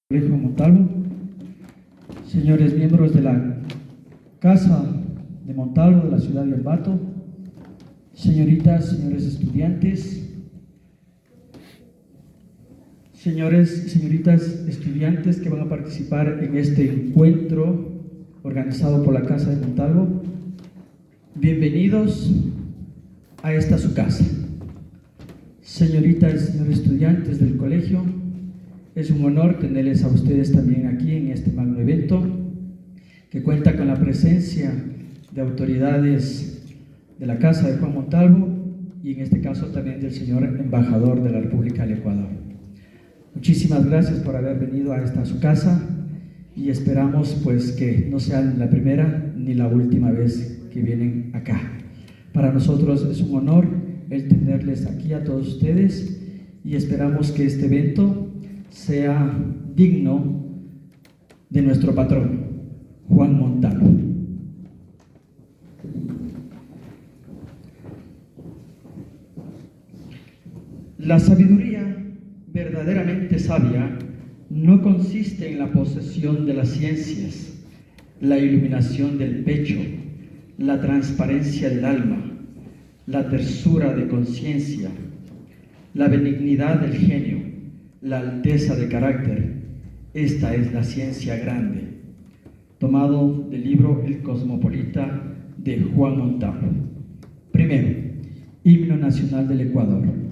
Colegio Montalvo, señores miembros de la Casa de Montalvo de la ciudad de Ambato, señoritas, señores estudiantes, señores y señoritas estudiantes que van a participar en este encuentro organizado por la Casa de Montalvo, bienvenidos a esta su casa. Señoritas y señores estudiantes del colegio, es un honor tenerles a ustedes también aquí en este magno evento que cuenta con la presencia de autoridades de la Casa de Juan Montalvo y en este caso también del señor embajador de la República del Ecuador. Muchísimas gracias por haber venido a esta su casa y esperamos pues que no sea la primera ni la última vez que vienen acá. Para nosotros es un honor el tenerles aquí a todos ustedes y esperamos que este evento sea digno de nuestro patrón, Juan Montalvo. La sabiduría verdaderamente sabia no consiste en la posesión de las ciencias, la iluminación del pecho, la transparencia del alma, la tersura de conciencia, la benignidad del genio, la alteza de carácter. Esta es la ciencia grande. Tomado del libro El Cosmopolita de Juan Montalvo. Primero, Himno Nacional del Ecuador.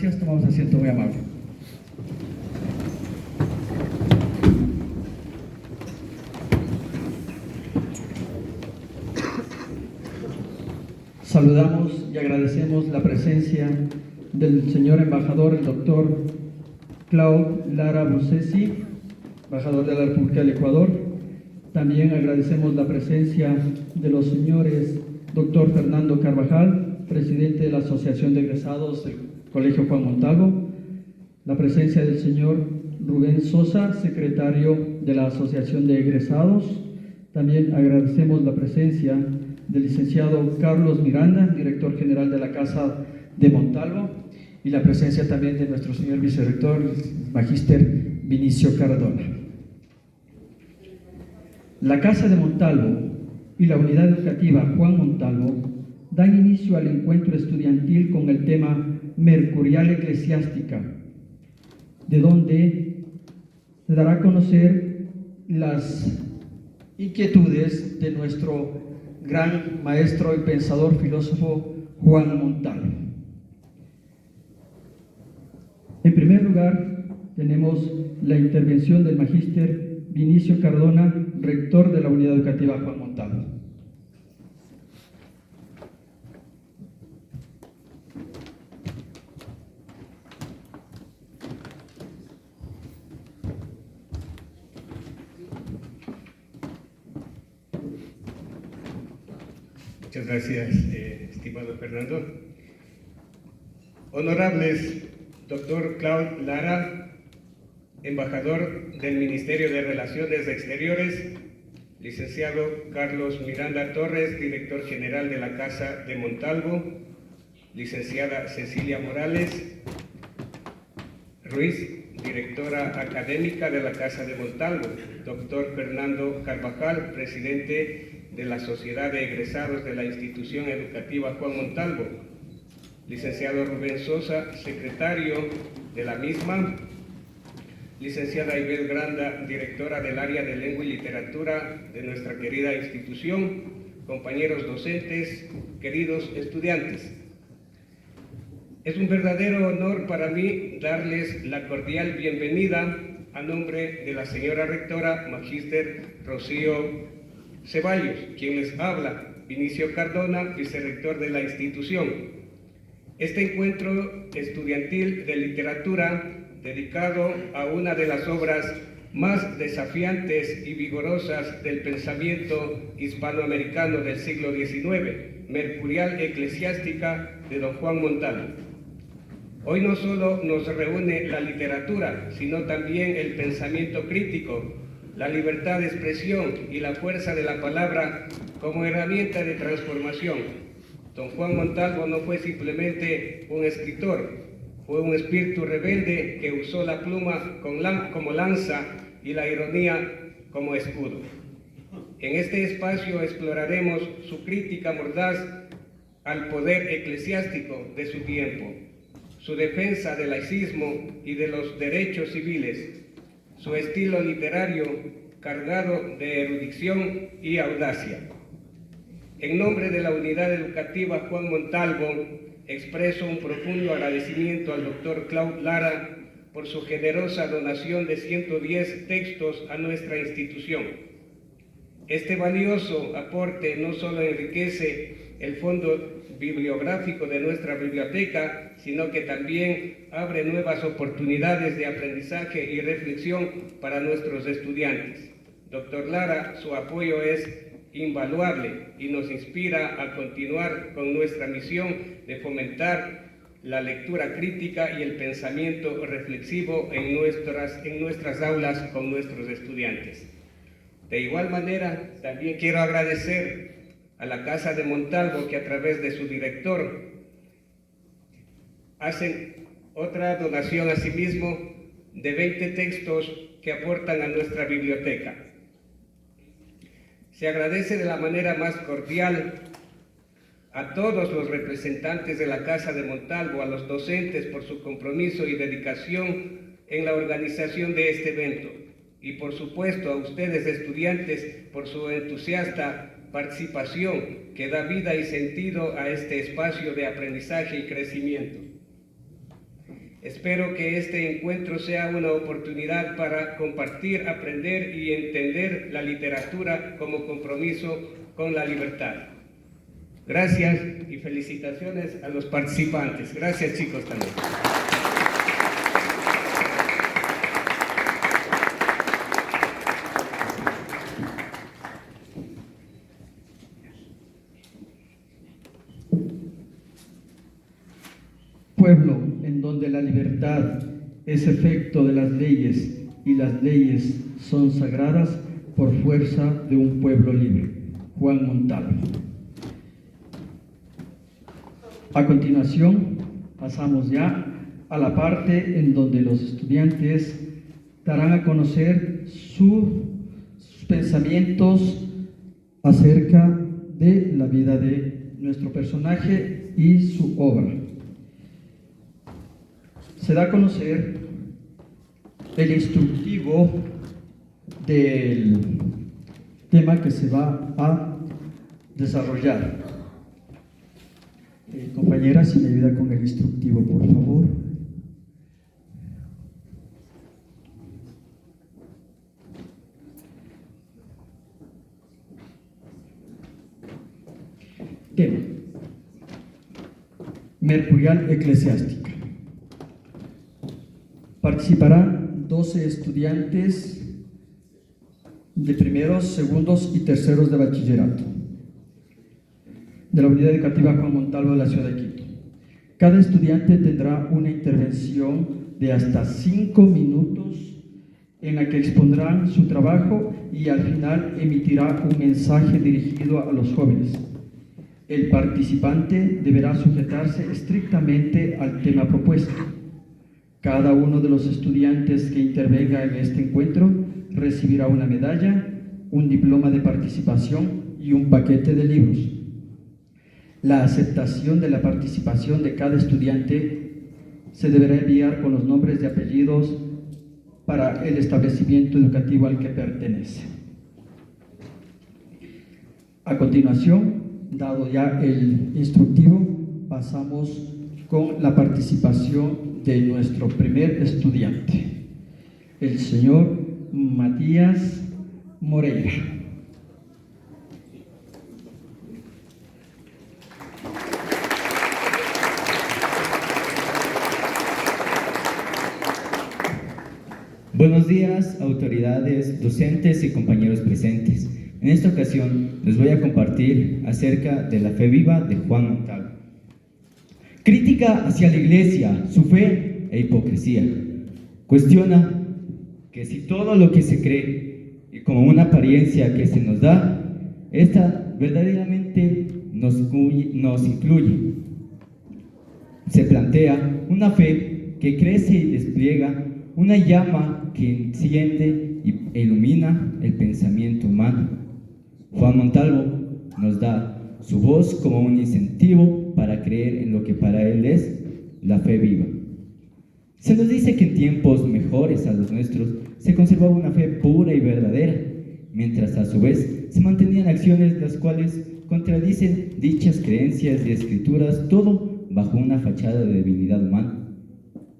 Gracias, tomamos asiento, muy amable. Saludamos y agradecemos la presencia del señor embajador, el doctor Claude Lara Brucesi, embajador de la República del Ecuador. También agradecemos la presencia de los señores doctor Fernando Carvajal, presidente de la Asociación de Egresados del Colegio Juan Montalvo, la presencia del señor Rubén Sosa, secretario de la Asociación de Egresados. También agradecemos la presencia del licenciado Carlos Miranda, director general de la Casa de Montalvo, y la presencia también de nuestro señor vicerrector, magíster Vinicio Cardona. La Casa de Montalvo y la Unidad Educativa Juan Montalvo dan inicio al encuentro estudiantil con el tema Mercurial Eclesiástica, de donde se dará a conocer las inquietudes de nuestro gran maestro y pensador filósofo Juan Montalvo. En primer lugar, tenemos la intervención del magíster Vinicio Cardona, rector de la Unidad Educativa Juan Montalvo. Muchas gracias, estimado Fernando. Honorables doctor Claude Lara, embajador del Ministerio de Relaciones Exteriores, licenciado Carlos Miranda Torres, director general de la Casa de Montalvo, licenciada Cecilia Morales Ruiz, directora académica de la Casa de Montalvo, doctor Fernando Carvajal, presidente de la Sociedad de Egresados de la Institución Educativa Juan Montalvo, licenciado Rubén Sosa, secretario de la misma, licenciada Ibel Granda, directora del área de Lengua y Literatura de nuestra querida institución, compañeros docentes, queridos estudiantes. Es un verdadero honor para mí darles la cordial bienvenida a nombre de la señora rectora, magíster Rocío Ceballos, quien les habla, Vinicio Cardona, vicerrector de la institución. Este encuentro estudiantil de literatura, dedicado a una de las obras más desafiantes y vigorosas del pensamiento hispanoamericano del siglo XIX, Mercurial Eclesiástica de don Juan Montalvo. Hoy no solo nos reúne la literatura, sino también el pensamiento crítico, la libertad de expresión y la fuerza de la palabra como herramienta de transformación. Don Juan Montalvo no fue simplemente un escritor, fue un espíritu rebelde que usó la pluma como lanza y la ironía como escudo. En este espacio exploraremos su crítica mordaz al poder eclesiástico de su tiempo, su defensa del laicismo y de los derechos civiles, su estilo literario cargado de erudición y audacia. En nombre de la Unidad Educativa Juan Montalvo, expreso un profundo agradecimiento al doctor Claude Lara por su generosa donación de 110 textos a nuestra institución. Este valioso aporte no solo enriquece el fondo bibliográfico de nuestra biblioteca, sino que también abre nuevas oportunidades de aprendizaje y reflexión para nuestros estudiantes. Doctor Lara, su apoyo es invaluable y nos inspira a continuar con nuestra misión de fomentar la lectura crítica y el pensamiento reflexivo en nuestras aulas con nuestros estudiantes. De igual manera, también quiero agradecer a la Casa de Montalvo, que a través de su director hacen otra donación a sí mismo de 20 textos que aportan a nuestra biblioteca. Se agradece de la manera más cordial a todos los representantes de la Casa de Montalvo, a los docentes por su compromiso y dedicación en la organización de este evento, y por supuesto a ustedes estudiantes por su entusiasta participación que da vida y sentido a este espacio de aprendizaje y crecimiento. Espero que este encuentro sea una oportunidad para compartir, aprender y entender la literatura como compromiso con la libertad. Gracias y felicitaciones a los participantes. Gracias, chicos, también. pueblo en donde la libertad es efecto de las leyes y las leyes son sagradas por fuerza de un pueblo libre. Juan Montalvo. A continuación, pasamos ya a la parte en donde los estudiantes darán a conocer sus pensamientos acerca de la vida de nuestro personaje y su obra. Se da a conocer el instructivo del tema que se va a desarrollar. Compañera, si me ayuda con el instructivo, por favor. Tema: Mercurial Eclesiástica. Participarán 12 estudiantes de primeros, segundos y terceros de bachillerato de la Unidad Educativa Juan Montalvo de la ciudad de Quito. Cada estudiante tendrá una intervención de hasta 5 minutos en la que expondrán su trabajo y al final emitirá un mensaje dirigido a los jóvenes. El participante deberá sujetarse estrictamente al tema propuesto. Cada uno de los estudiantes que intervenga en este encuentro recibirá una medalla, un diploma de participación y un paquete de libros. La aceptación de la participación de cada estudiante se deberá enviar con los nombres y apellidos para el establecimiento educativo al que pertenece. A continuación, dado ya el instructivo, pasamos con la participación de nuestro primer estudiante, el señor Matías Moreira. Buenos días, autoridades, docentes y compañeros presentes. En esta ocasión les voy a compartir acerca de la fe viva de Juan Montalvo. Crítica hacia la Iglesia, su fe e hipocresía. Cuestiona que si todo lo que se cree como una apariencia que se nos da, esta verdaderamente nos incluye. Se plantea una fe que crece y despliega una llama que enciende e ilumina el pensamiento humano. Juan Montalvo nos da su voz como un incentivo para creer en lo que para él es la fe viva. Se nos dice que en tiempos mejores a los nuestros se conservaba una fe pura y verdadera, mientras a su vez se mantenían acciones las cuales contradicen dichas creencias y escrituras, todo bajo una fachada de debilidad humana,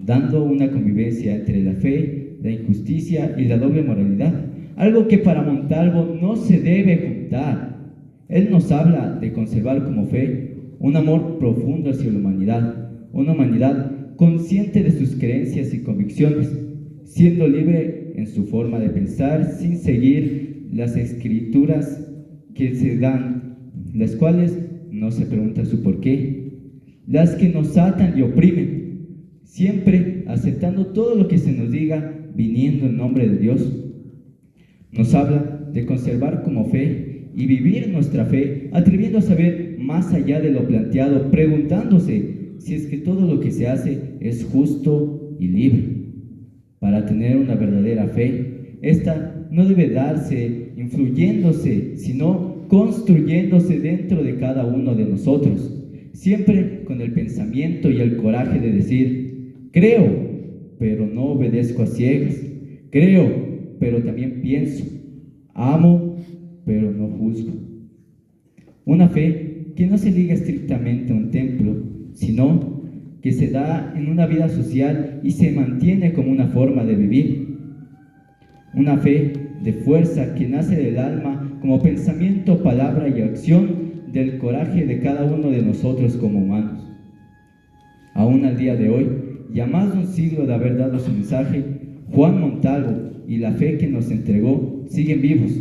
dando una convivencia entre la fe, la injusticia y la doble moralidad, algo que para Montalvo no se debe ocultar. Él nos habla de conservar como fe un amor profundo hacia la humanidad, una humanidad consciente de sus creencias y convicciones, siendo libre en su forma de pensar sin seguir las escrituras que se dan, las cuales no se pregunta su porqué, las que nos atan y oprimen, siempre aceptando todo lo que se nos diga viniendo en nombre de Dios. Nos habla de conservar como fe y vivir nuestra fe, atreviendo a saber más allá de lo planteado, preguntándose si es que todo lo que se hace es justo y libre. Para tener una verdadera fe, esta no debe darse influyéndose, sino construyéndose dentro de cada uno de nosotros, siempre con el pensamiento y el coraje de decir: creo, pero no obedezco a ciegas, creo, pero también pienso, amo, pero no juzgo. Una fe que no se liga estrictamente a un templo, sino que se da en una vida social y se mantiene como una forma de vivir. Una fe de fuerza que nace del alma como pensamiento, palabra y acción del coraje de cada uno de nosotros como humanos. Aún al día de hoy, y a más de un siglo de haber dado su mensaje, Juan Montalvo y la fe que nos entregó siguen vivos,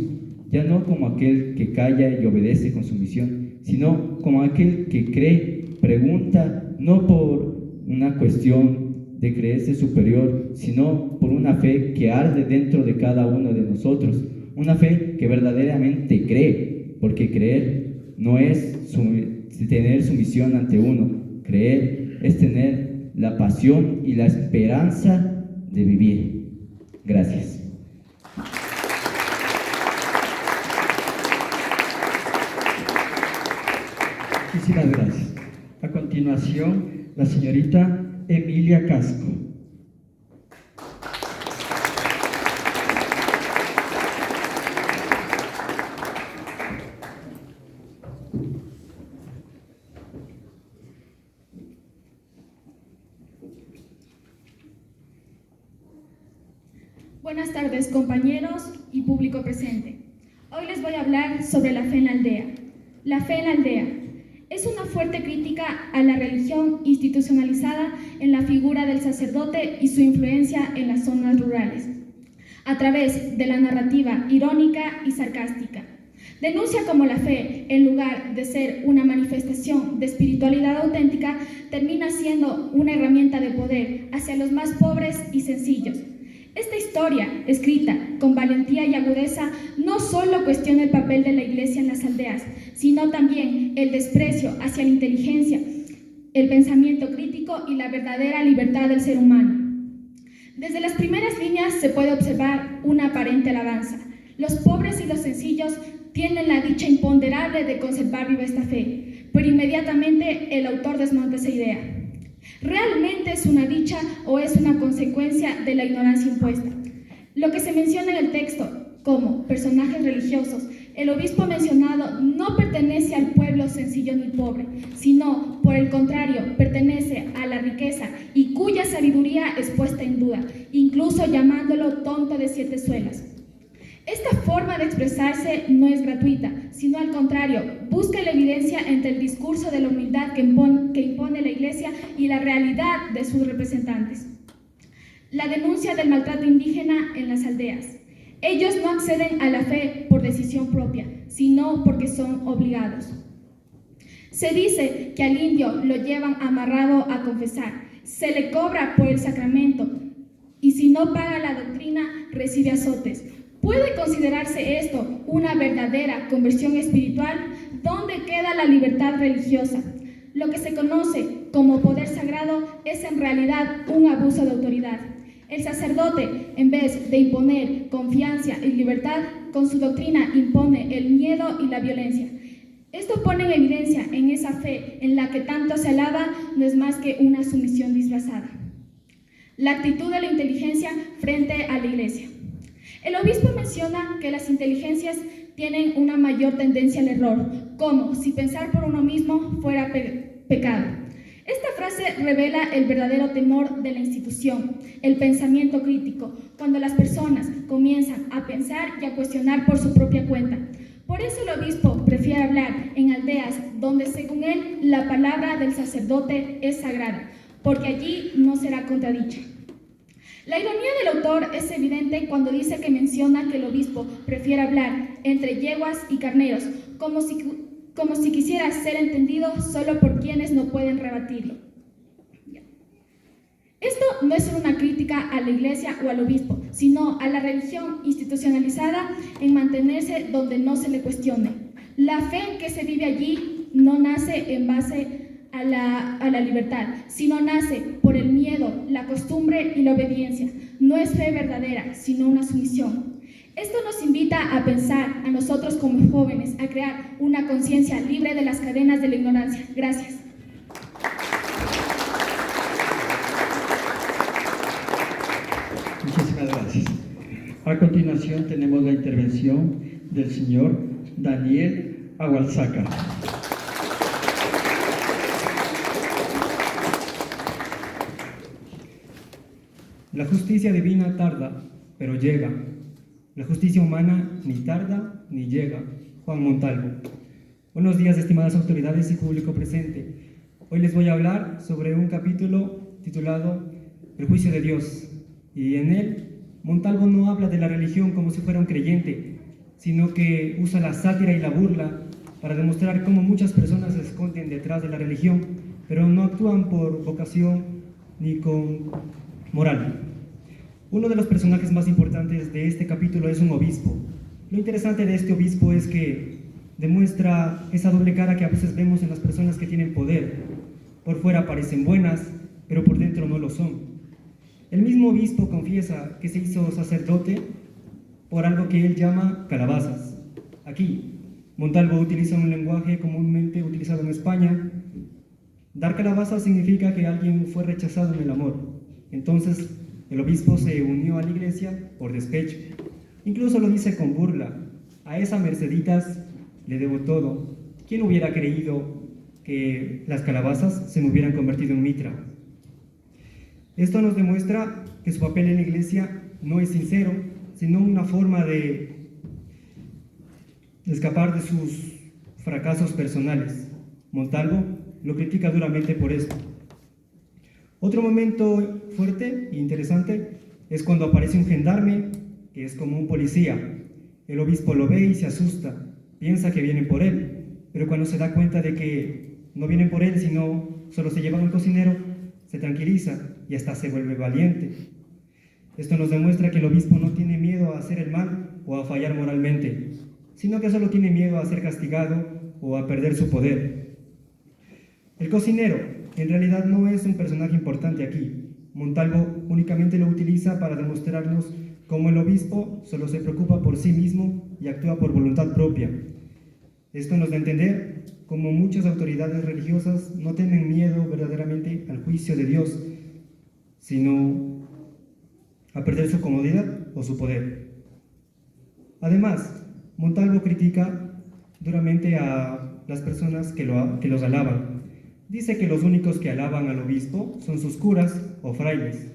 ya no como aquel que calla y obedece con sumisión, sino como aquel que cree, pregunta, no por una cuestión de creerse superior, sino por una fe que arde dentro de cada uno de nosotros, una fe que verdaderamente cree, porque creer no es tener sumisión ante uno, creer es tener la pasión y la esperanza de vivir. Gracias. Muchísimas gracias. A continuación, la señorita Emilia Casco. Buenas tardes, compañeros y público presente. Hoy les voy a hablar sobre la fe en la aldea. La fe en la aldea es una fuerte crítica a la religión institucionalizada en la figura del sacerdote y su influencia en las zonas rurales, a través de la narrativa irónica y sarcástica. Denuncia cómo la fe, en lugar de ser una manifestación de espiritualidad auténtica, termina siendo una herramienta de poder hacia los más pobres y sencillos. Esta historia, escrita con valentía y agudeza, no solo cuestiona el papel de la Iglesia en las aldeas, sino también el desprecio hacia la inteligencia, el pensamiento crítico y la verdadera libertad del ser humano. Desde las primeras líneas se puede observar una aparente alabanza. Los pobres y los sencillos tienen la dicha imponderable de conservar viva esta fe, pero inmediatamente el autor desmonta esa idea. ¿Realmente es una dicha o es una consecuencia de la ignorancia impuesta? Lo que se menciona en el texto como personajes religiosos, el obispo mencionado no pertenece al pueblo sencillo ni pobre, sino, por el contrario, pertenece a la riqueza y cuya sabiduría es puesta en duda, incluso llamándolo tonto de 7 suelas. Esta forma de expresarse no es gratuita, sino al contrario, busca la evidencia entre el discurso de la humildad que impone la Iglesia y la realidad de sus representantes. La denuncia del maltrato indígena en las aldeas. Ellos no acceden a la fe por decisión propia, sino porque son obligados. Se dice que al indio lo llevan amarrado a confesar, se le cobra por el sacramento y si no paga la doctrina recibe azotes. ¿Puede considerarse esto una verdadera conversión espiritual? ¿Dónde queda la libertad religiosa? Lo que se conoce como poder sagrado es en realidad un abuso de autoridad. El sacerdote, en vez de imponer confianza y libertad, con su doctrina impone el miedo y la violencia. Esto pone en evidencia en esa fe en la que tanto se alaba no es más que una sumisión disfrazada. La actitud de la inteligencia frente a la Iglesia. El obispo menciona que las inteligencias tienen una mayor tendencia al error, como si pensar por uno mismo fuera pecado. Esta frase revela el verdadero temor de la institución, el pensamiento crítico, cuando las personas comienzan a pensar y a cuestionar por su propia cuenta. Por eso el obispo prefiere hablar en aldeas donde, según él, la palabra del sacerdote es sagrada, porque allí no será contradicha. La ironía del autor es evidente cuando dice que menciona que el obispo prefiere hablar entre yeguas y carneros, como si quisiera ser entendido solo por quienes no pueden rebatirlo. Esto no es solo una crítica a la Iglesia o al obispo, sino a la religión institucionalizada en mantenerse donde no se le cuestione. La fe que se vive allí no nace en base a la libertad, sino nace por el miedo, la costumbre y la obediencia. No es fe verdadera, sino una sumisión. Esto nos invita a pensar, a nosotros como jóvenes, a crear una conciencia libre de las cadenas de la ignorancia. Gracias. Muchísimas gracias. A continuación tenemos la intervención del señor Daniel Agualzaca. La justicia divina tarda, pero llega. La justicia humana ni tarda ni llega. Juan Montalvo. Buenos días, estimadas autoridades y público presente. Hoy les voy a hablar sobre un capítulo titulado El juicio de Dios. Y en él, Montalvo no habla de la religión como si fuera un creyente, sino que usa la sátira y la burla para demostrar cómo muchas personas se esconden detrás de la religión, pero no actúan por vocación ni con moral. Uno de los personajes más importantes de este capítulo es un obispo. Lo interesante de este obispo es que demuestra esa doble cara que a veces vemos en las personas que tienen poder. Por fuera parecen buenas, pero por dentro no lo son. El mismo obispo confiesa que se hizo sacerdote por algo que él llama calabazas. Aquí, Montalvo utiliza un lenguaje comúnmente utilizado en España. Dar calabazas significa que alguien fue rechazado en el amor. Entonces, el obispo se unió a la iglesia por despecho. Incluso lo dice con burla. A esa Merceditas le debo todo. ¿Quién hubiera creído que las calabazas se me hubieran convertido en mitra? Esto nos demuestra que su papel en la iglesia no es sincero, sino una forma de escapar de sus fracasos personales. Montalvo lo critica duramente por esto. Otro momento fuerte e interesante es cuando aparece un gendarme que es como un policía. El obispo lo ve y se asusta, piensa que vienen por él, pero cuando se da cuenta de que no vienen por él, sino solo se llevan al cocinero, se tranquiliza y hasta se vuelve valiente. Esto nos demuestra que el obispo no tiene miedo a hacer el mal o a fallar moralmente, sino que solo tiene miedo a ser castigado o a perder su poder. El cocinero en realidad no es un personaje importante aquí. Montalvo únicamente lo utiliza para demostrarnos cómo el obispo solo se preocupa por sí mismo y actúa por voluntad propia. Esto nos da a entender cómo muchas autoridades religiosas no tienen miedo verdaderamente al juicio de Dios, sino a perder su comodidad o su poder. Además, Montalvo critica duramente a las personas que los alaban. Dice que los únicos que alaban al obispo son sus curas o frailes,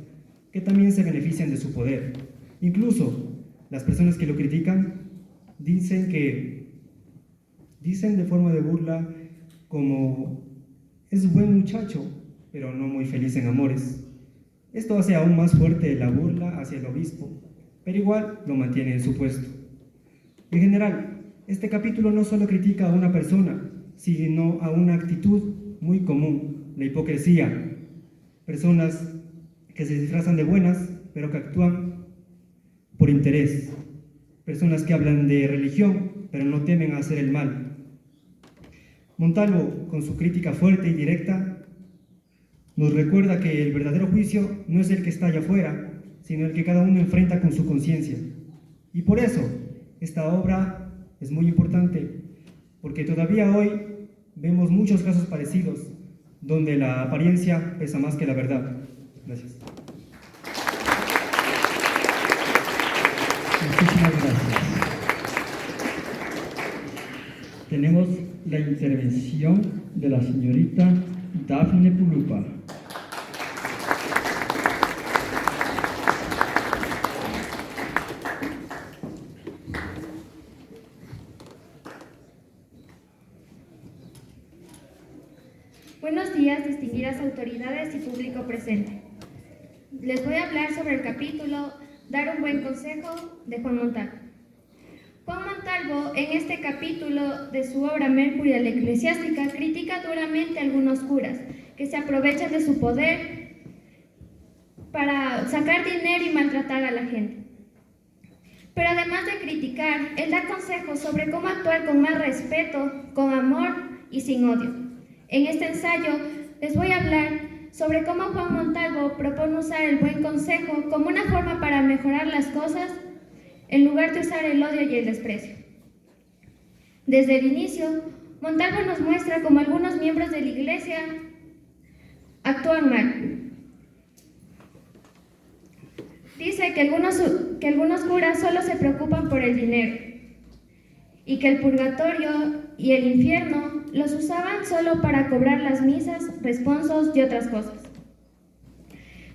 que también se benefician de su poder. Incluso las personas que lo critican dicen de forma de burla como es buen muchacho, pero no muy feliz en amores. Esto hace aún más fuerte la burla hacia el obispo, pero igual lo mantiene en su puesto. En general, este capítulo no solo critica a una persona, sino a una actitud muy común, la hipocresía. Personas que se disfrazan de buenas, pero que actúan por interés. Personas que hablan de religión, pero no temen a hacer el mal. Montalvo, con su crítica fuerte y directa, nos recuerda que el verdadero juicio no es el que está allá afuera, sino el que cada uno enfrenta con su conciencia. Y por eso, esta obra es muy importante, porque todavía hoy vemos muchos casos parecidos, donde la apariencia pesa más que la verdad. Gracias. Muchísimas gracias. Tenemos la intervención de la señorita Dafne Pulupa. Buenos días, distinguidas autoridades y público presente. Les voy a hablar sobre el capítulo Dar un buen consejo de Juan Montalvo. Juan Montalvo, en este capítulo de su obra Mercurio la Eclesiástica, critica duramente a algunos curas que se aprovechan de su poder para sacar dinero y maltratar a la gente. Pero además de criticar, él da consejos sobre cómo actuar con más respeto, con amor y sin odio. En este ensayo les voy a hablar sobre cómo Juan Montalvo propone usar el buen consejo como una forma para mejorar las cosas en lugar de usar el odio y el desprecio. Desde el inicio, Montalvo nos muestra cómo algunos miembros de la Iglesia actúan mal. Dice que algunos curas solo se preocupan por el dinero y que el purgatorio y el infierno los usaban solo para cobrar las misas, responsos y otras cosas.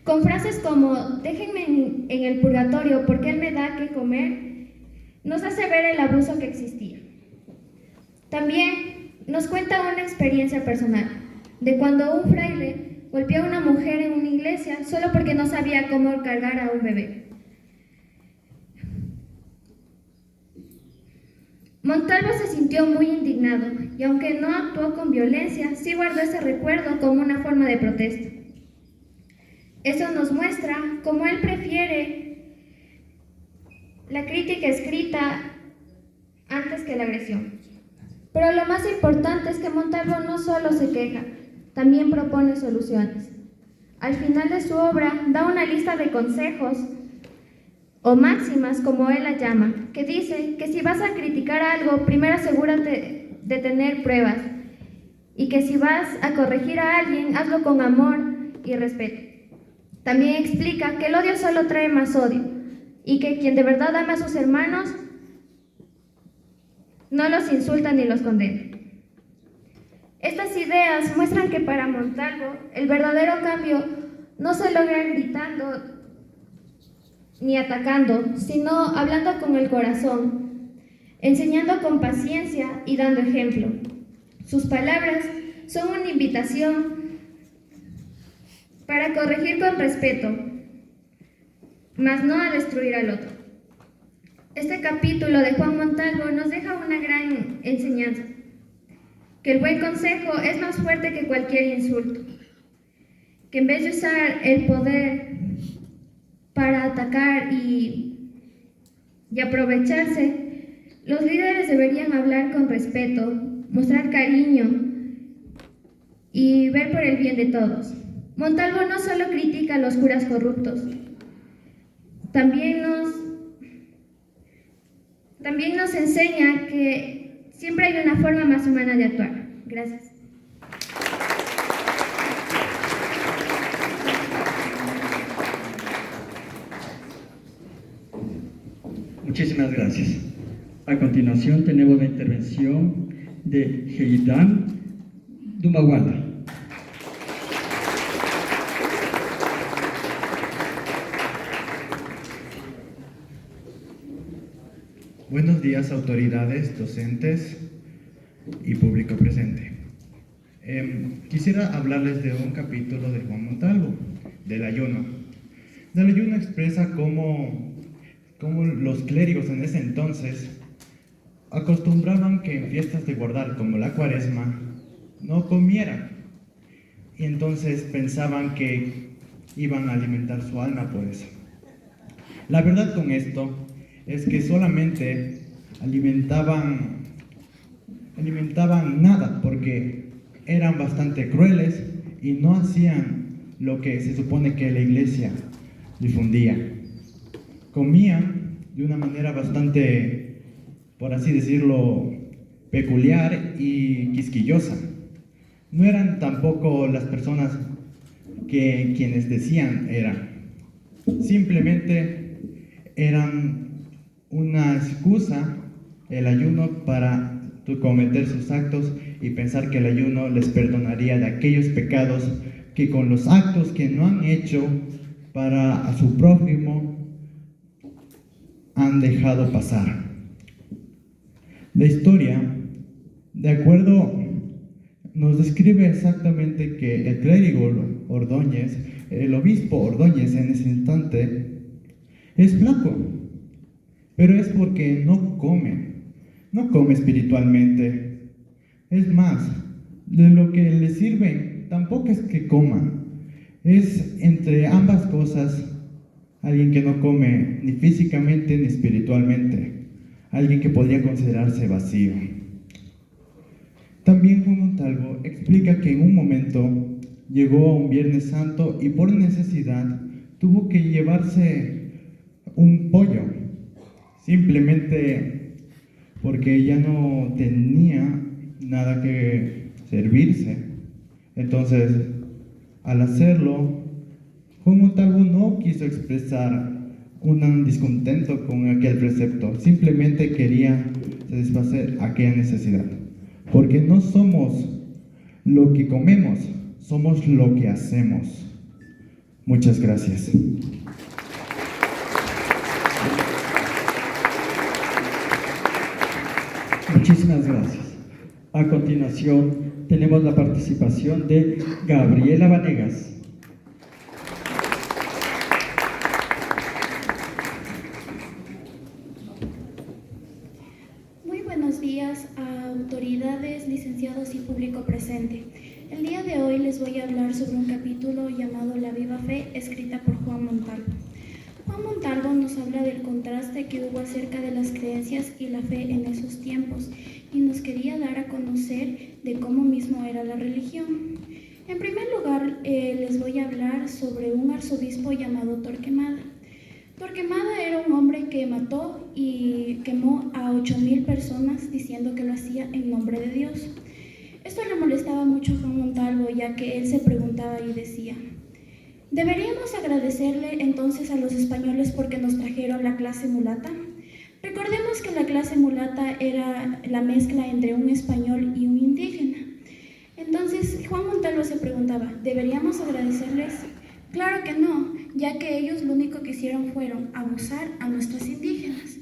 Con frases como déjenme en el purgatorio porque él me da que comer, nos hace ver el abuso que existía. También nos cuenta una experiencia personal de cuando un fraile golpeó a una mujer en una iglesia solo porque no sabía cómo cargar a un bebé. Montalvo se sintió muy indignado y aunque no actuó con violencia, sí guardó ese recuerdo como una forma de protesta. Esto nos muestra cómo él prefiere la crítica escrita antes que la agresión. Pero lo más importante es que Montalvo no solo se queja, también propone soluciones. Al final de su obra da una lista de consejos o máximas, como él la llama, que dice que si vas a criticar algo, primero asegúrate de tener pruebas, y que si vas a corregir a alguien, hazlo con amor y respeto. También explica que el odio solo trae más odio, y que quien de verdad ama a sus hermanos no los insulta ni los condena. Estas ideas muestran que para Montalvo el verdadero cambio no se logra gritando ni atacando, sino hablando con el corazón, enseñando con paciencia y dando ejemplo. Sus palabras son una invitación para corregir con respeto, mas no a destruir al otro. Este capítulo de Juan Montalvo nos deja una gran enseñanza, que el buen consejo es más fuerte que cualquier insulto, que en vez de usar el poder para atacar y aprovecharse, los líderes deberían hablar con respeto, mostrar cariño y ver por el bien de todos. Montalvo no solo critica a los curas corruptos, también nos enseña que siempre hay una forma más humana de actuar. Gracias. Muchísimas gracias. A continuación tenemos la intervención de Heidan Dumawala. Buenos días, autoridades, docentes y público presente. Quisiera hablarles de un capítulo de Juan Montalvo, del ayuno. Del ayuno expresa cómo los clérigos en ese entonces acostumbraban que en fiestas de guardar, como la Cuaresma, no comieran. Y entonces pensaban que iban a alimentar su alma por eso. La verdad con esto es que solamente alimentaban nada, porque eran bastante crueles y no hacían lo que se supone que la iglesia difundía. Comían de una manera bastante, por así decirlo, peculiar y quisquillosa. No eran tampoco las personas que quienes decían eran. Simplemente eran una excusa, el ayuno, para cometer sus actos y pensar que el ayuno les perdonaría de aquellos pecados que con los actos que no han hecho para a su prójimo han dejado pasar. La historia, de acuerdo, nos describe exactamente que el clérigo Ordóñez, el obispo Ordóñez en ese instante, es flaco, pero es porque no come espiritualmente. Es más, de lo que le sirven tampoco es que coma, es entre ambas cosas alguien que no come ni físicamente ni espiritualmente, alguien que podría considerarse vacío. También Juan Montalvo explica que en un momento llegó a un Viernes Santo y por necesidad tuvo que llevarse un pollo, simplemente porque ya no tenía nada que servirse. Entonces, al hacerlo, Juan Montalvo no quiso expresar un descontento con aquel precepto, simplemente quería satisfacer aquella necesidad, porque no somos lo que comemos, somos lo que hacemos. Muchas gracias. Muchísimas gracias. A continuación tenemos la participación de Gabriela Vanegas. Muy buenos días a autoridades, licenciados y público presente. El día de hoy les voy a hablar sobre un capítulo llamado La la viva fe escrita por Juan Montalvo. Juan Montalvo nos habla del contraste que hubo acerca de las creencias y la fe en esos tiempos y nos quería dar a conocer de cómo mismo era la religión. En primer lugar, les voy a hablar sobre un arzobispo llamado Torquemada. Torquemada era un hombre que mató y quemó a 8,000 personas diciendo que lo hacía en nombre de Dios. Esto le molestaba mucho a Juan Montalvo, ya que él se preguntaba y decía: ¿deberíamos agradecerle entonces a los españoles porque nos trajeron la clase mulata? Recordemos que la clase mulata era la mezcla entre un español y un indígena. Entonces Juan Montalvo se preguntaba, ¿deberíamos agradecerles? Claro que no, ya que ellos lo único que hicieron fueron abusar a nuestros indígenas.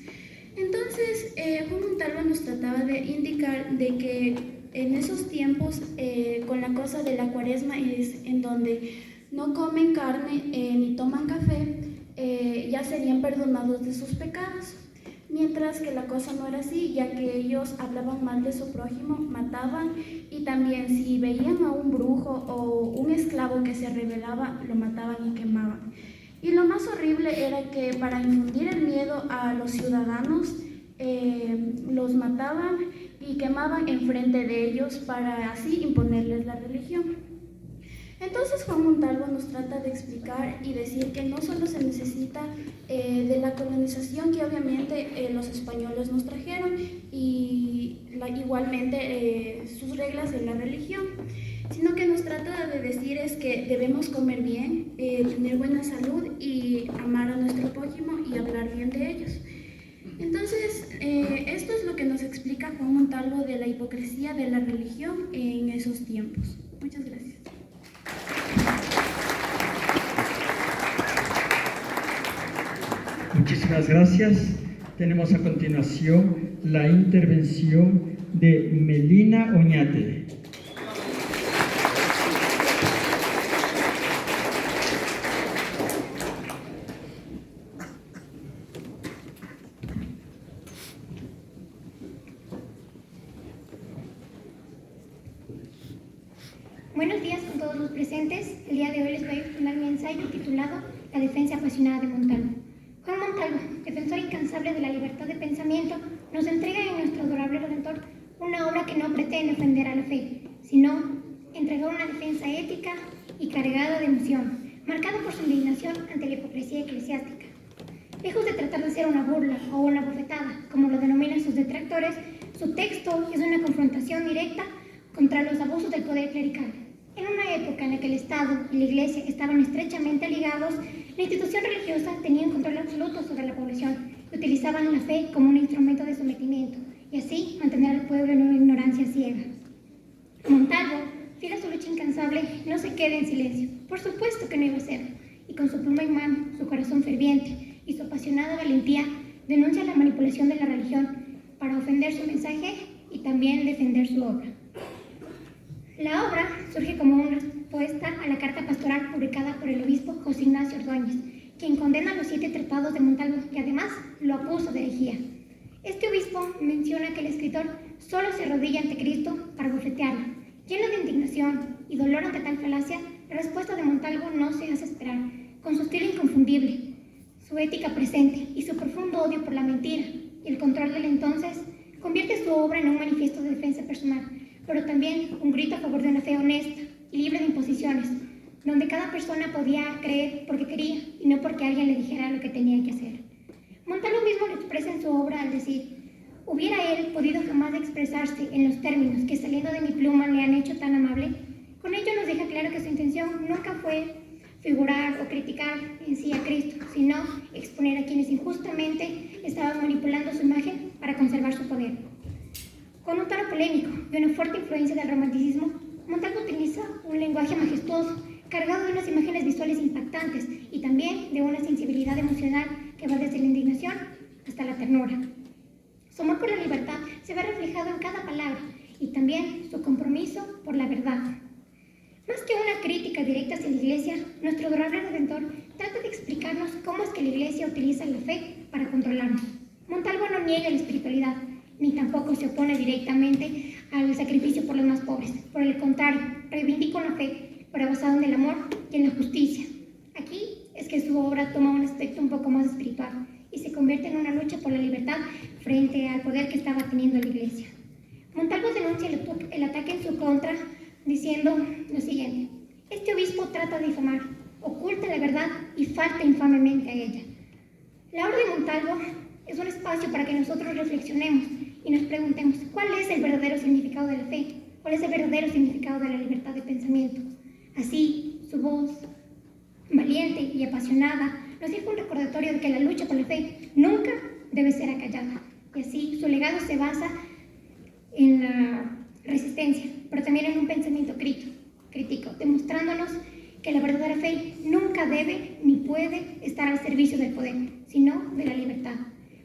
Entonces Juan Montalvo nos trataba de indicar de que en esos tiempos, con la cosa de la cuaresma, es en donde no comen carne ni toman café, ya serían perdonados de sus pecados. Mientras que la cosa no era así, ya que ellos hablaban mal de su prójimo, mataban, y también si veían a un brujo o un esclavo que se rebelaba, lo mataban y quemaban. Y lo más horrible era que para infundir el miedo a los ciudadanos, los mataban y quemaban enfrente de ellos para así imponerles la religión. Entonces Juan Montalvo nos trata de explicar y decir que no solo se necesita de la colonización que obviamente los españoles nos trajeron y igualmente sus reglas de la religión, sino que nos trata de decir es que debemos comer bien, tener buena salud y amar a nuestro prójimo y hablar bien de ellos. Entonces, esto es lo que nos explica Juan Montalvo de la hipocresía de la religión en esos tiempos. Muchas gracias. Muchísimas gracias. Tenemos a continuación la intervención de Melina Oñate. Buenos días con todos los presentes. El día de hoy les voy a exponer mi ensayo titulado La defensa apasionada de Montalvo. Juan Montalvo, defensor incansable de la libertad de pensamiento, nos entrega en nuestro adorable Redentor una obra que no pretende ofender a la fe, sino entregar una defensa ética y cargada de emoción, marcada por su indignación ante la hipocresía eclesiástica. Lejos de tratar de ser una burla o una bofetada, como lo denominan sus detractores, su texto es una confrontación directa contra los abusos del poder clerical. En una época en la que el Estado y la Iglesia estaban estrechamente ligados, la institución religiosa tenía un control absoluto sobre la población y utilizaban la fe como un instrumento de sometimiento y así mantener al pueblo en una ignorancia ciega. Montalvo, fiel a su lucha incansable, no se queda en silencio. Por supuesto que no iba a hacerlo, y con su pluma en mano, su corazón ferviente y su apasionada valentía denuncia la manipulación de la religión para ofender su mensaje y también defender su obra. La obra surge como una respuesta a la carta pastoral publicada por el obispo José Ignacio Ordóñez, quien condena los 7 tratados de Montalvo y además lo acusa de herejía. Este obispo menciona que el escritor solo se arrodilla ante Cristo para bofetearlo. Lleno de indignación y dolor ante tal falacia, la respuesta de Montalvo no se hace esperar. Con su estilo inconfundible, su ética presente y su profundo odio por la mentira y el control del entonces, convierte su obra en un manifiesto de defensa personal, pero también un grito a favor de una fe honesta y libre de imposiciones, donde cada persona podía creer porque quería y no porque alguien le dijera lo que tenía que hacer. Montalvo mismo lo expresa en su obra al decir: ¿hubiera él podido jamás expresarse en los términos que saliendo de mi pluma le han hecho tan amable? Con ello nos deja claro que su intención nunca fue figurar o criticar en sí a Cristo, sino exponer a quienes injustamente estaban manipulando su imagen para conservar su poder. Con un tono polémico y una fuerte influencia del romanticismo, Montalvo utiliza un lenguaje majestuoso, cargado de unas imágenes visuales impactantes y también de una sensibilidad emocional que va desde la indignación hasta la ternura. Su amor por la libertad se ve reflejado en cada palabra y también su compromiso por la verdad. Más que una crítica directa hacia la Iglesia, nuestro adorable Redentor trata de explicarnos cómo es que la Iglesia utiliza la fe para controlarnos. Montalvo no niega la espiritualidad, ni tampoco se opone directamente al sacrificio por los más pobres. Por el contrario, reivindica una fe, pero basada en el amor y en la justicia, que su obra toma un aspecto un poco más espiritual y se convierte en una lucha por la libertad frente al poder que estaba teniendo la Iglesia. Montalvo denuncia el ataque en su contra diciendo lo siguiente: este obispo trata de difamar, oculta la verdad y falta infamemente a ella. La obra de Montalvo es un espacio para que nosotros reflexionemos y nos preguntemos cuál es el verdadero significado de la fe, cuál es el verdadero significado de la libertad de pensamiento. Así, su voz, valiente y apasionada, nos deja un recordatorio de que la lucha por la fe nunca debe ser acallada. Y así, su legado se basa en la resistencia, pero también en un pensamiento crítico, demostrándonos que la verdadera fe nunca debe ni puede estar al servicio del poder, sino de la libertad.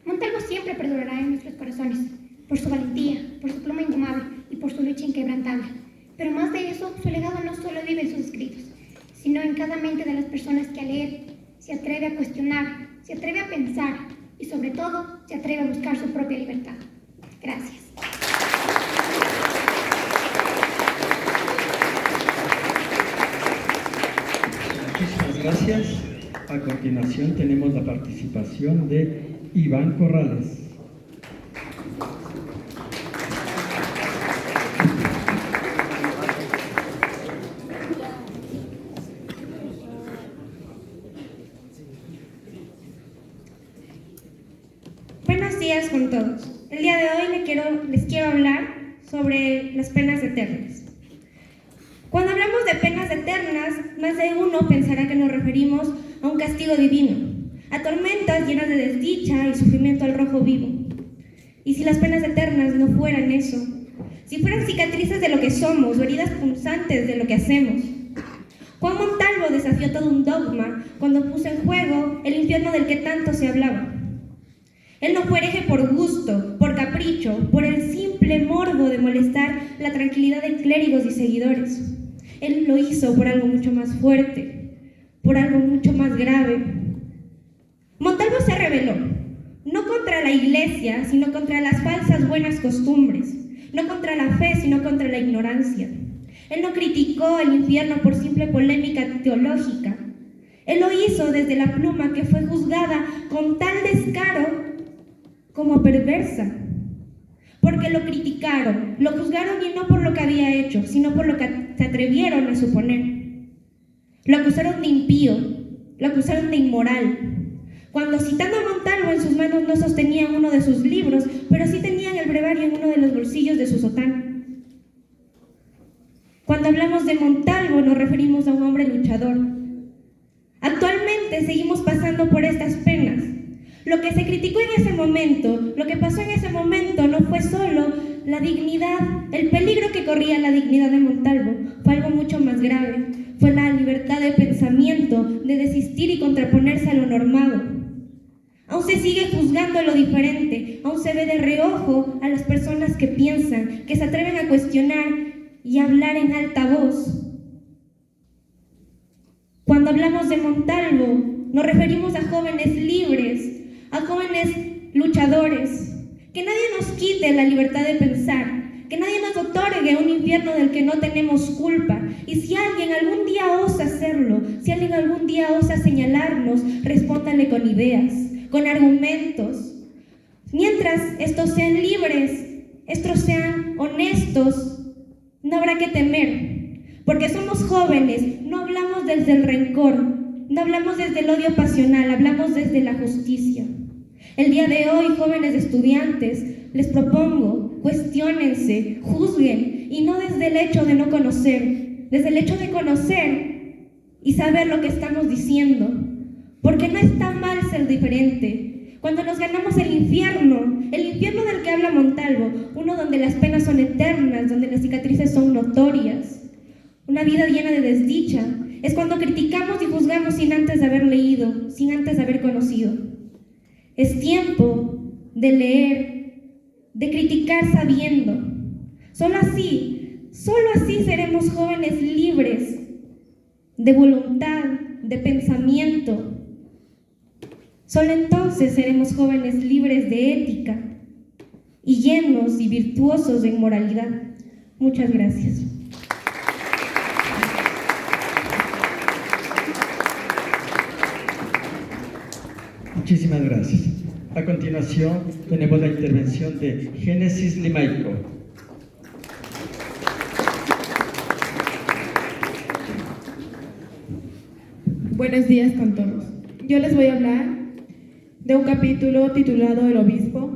Montalvo siempre perdurará en nuestros corazones, por su valentía, por su pluma indomable y por su lucha inquebrantable. Pero más de eso, su legado no solo vive en sus escritos, sino en cada mente de las personas que al leer se atreve a cuestionar, se atreve a pensar y sobre todo se atreve a buscar su propia libertad. Gracias. Muchísimas gracias. A continuación tenemos la participación de Iván Corrales. Buenos días con todos. El día de hoy les quiero hablar sobre las penas eternas. Cuando hablamos de penas eternas, más de uno pensará que nos referimos a un castigo divino, a tormentas llenas de desdicha y sufrimiento al rojo vivo. Y si las penas eternas no fueran eso, si fueran cicatrices de lo que somos o heridas punzantes de lo que hacemos. Juan Montalvo desafió todo un dogma cuando puso en juego el infierno del que tanto se hablaba. Él no fue hereje por gusto, por capricho, por el simple morbo de molestar la tranquilidad de clérigos y seguidores. Él lo hizo por algo mucho más fuerte, por algo mucho más grave. Montalvo se rebeló, no contra la iglesia, sino contra las falsas buenas costumbres, no contra la fe, sino contra la ignorancia. Él no criticó el infierno por simple polémica teológica. Él lo hizo desde la pluma que fue juzgada con tal descaro como perversa, porque lo criticaron, lo juzgaron y no por lo que había hecho, sino por lo que se atrevieron a suponer. Lo acusaron de impío, lo acusaron de inmoral, cuando citando a Montalvo en sus manos no sostenían uno de sus libros, pero sí tenían el breviario en uno de los bolsillos de su sotana. Cuando hablamos de Montalvo nos referimos a un hombre luchador. Actualmente seguimos pasando por estas penas. Lo que se criticó en ese momento, lo que pasó en ese momento no fue solo la dignidad, el peligro que corría la dignidad de Montalvo, fue algo mucho más grave, fue la libertad de pensamiento, de desistir y contraponerse a lo normado. Aún se sigue juzgando lo diferente, aún se ve de reojo a las personas que piensan, que se atreven a cuestionar y a hablar en alta voz. Cuando hablamos de Montalvo, nos referimos a jóvenes libres, a jóvenes luchadores, que nadie nos quite la libertad de pensar, que nadie nos otorgue un infierno del que no tenemos culpa. Y si alguien algún día osa hacerlo, si alguien algún día osa señalarnos, respóndale con ideas, con argumentos. Mientras estos sean libres, estos sean honestos, no habrá que temer, porque somos jóvenes, no hablamos desde el rencor, no hablamos desde el odio pasional, hablamos desde la justicia. El día de hoy, jóvenes estudiantes, les propongo, cuestiónense, juzguen, y no desde el hecho de no conocer, desde el hecho de conocer y saber lo que estamos diciendo, porque no está mal ser diferente. Cuando nos ganamos el infierno del que habla Montalvo, uno donde las penas son eternas, donde las cicatrices son notorias, una vida llena de desdicha, es cuando criticamos y juzgamos sin antes haber leído, sin antes haber conocido. Es tiempo de leer, de criticar sabiendo. Solo así seremos jóvenes libres de voluntad, de pensamiento. Solo entonces seremos jóvenes libres de ética y llenos y virtuosos de moralidad. Muchas gracias. Muchísimas gracias. A continuación tenemos la intervención de Génesis Limaico. Buenos días con todos. Yo les voy a hablar de un capítulo titulado El Obispo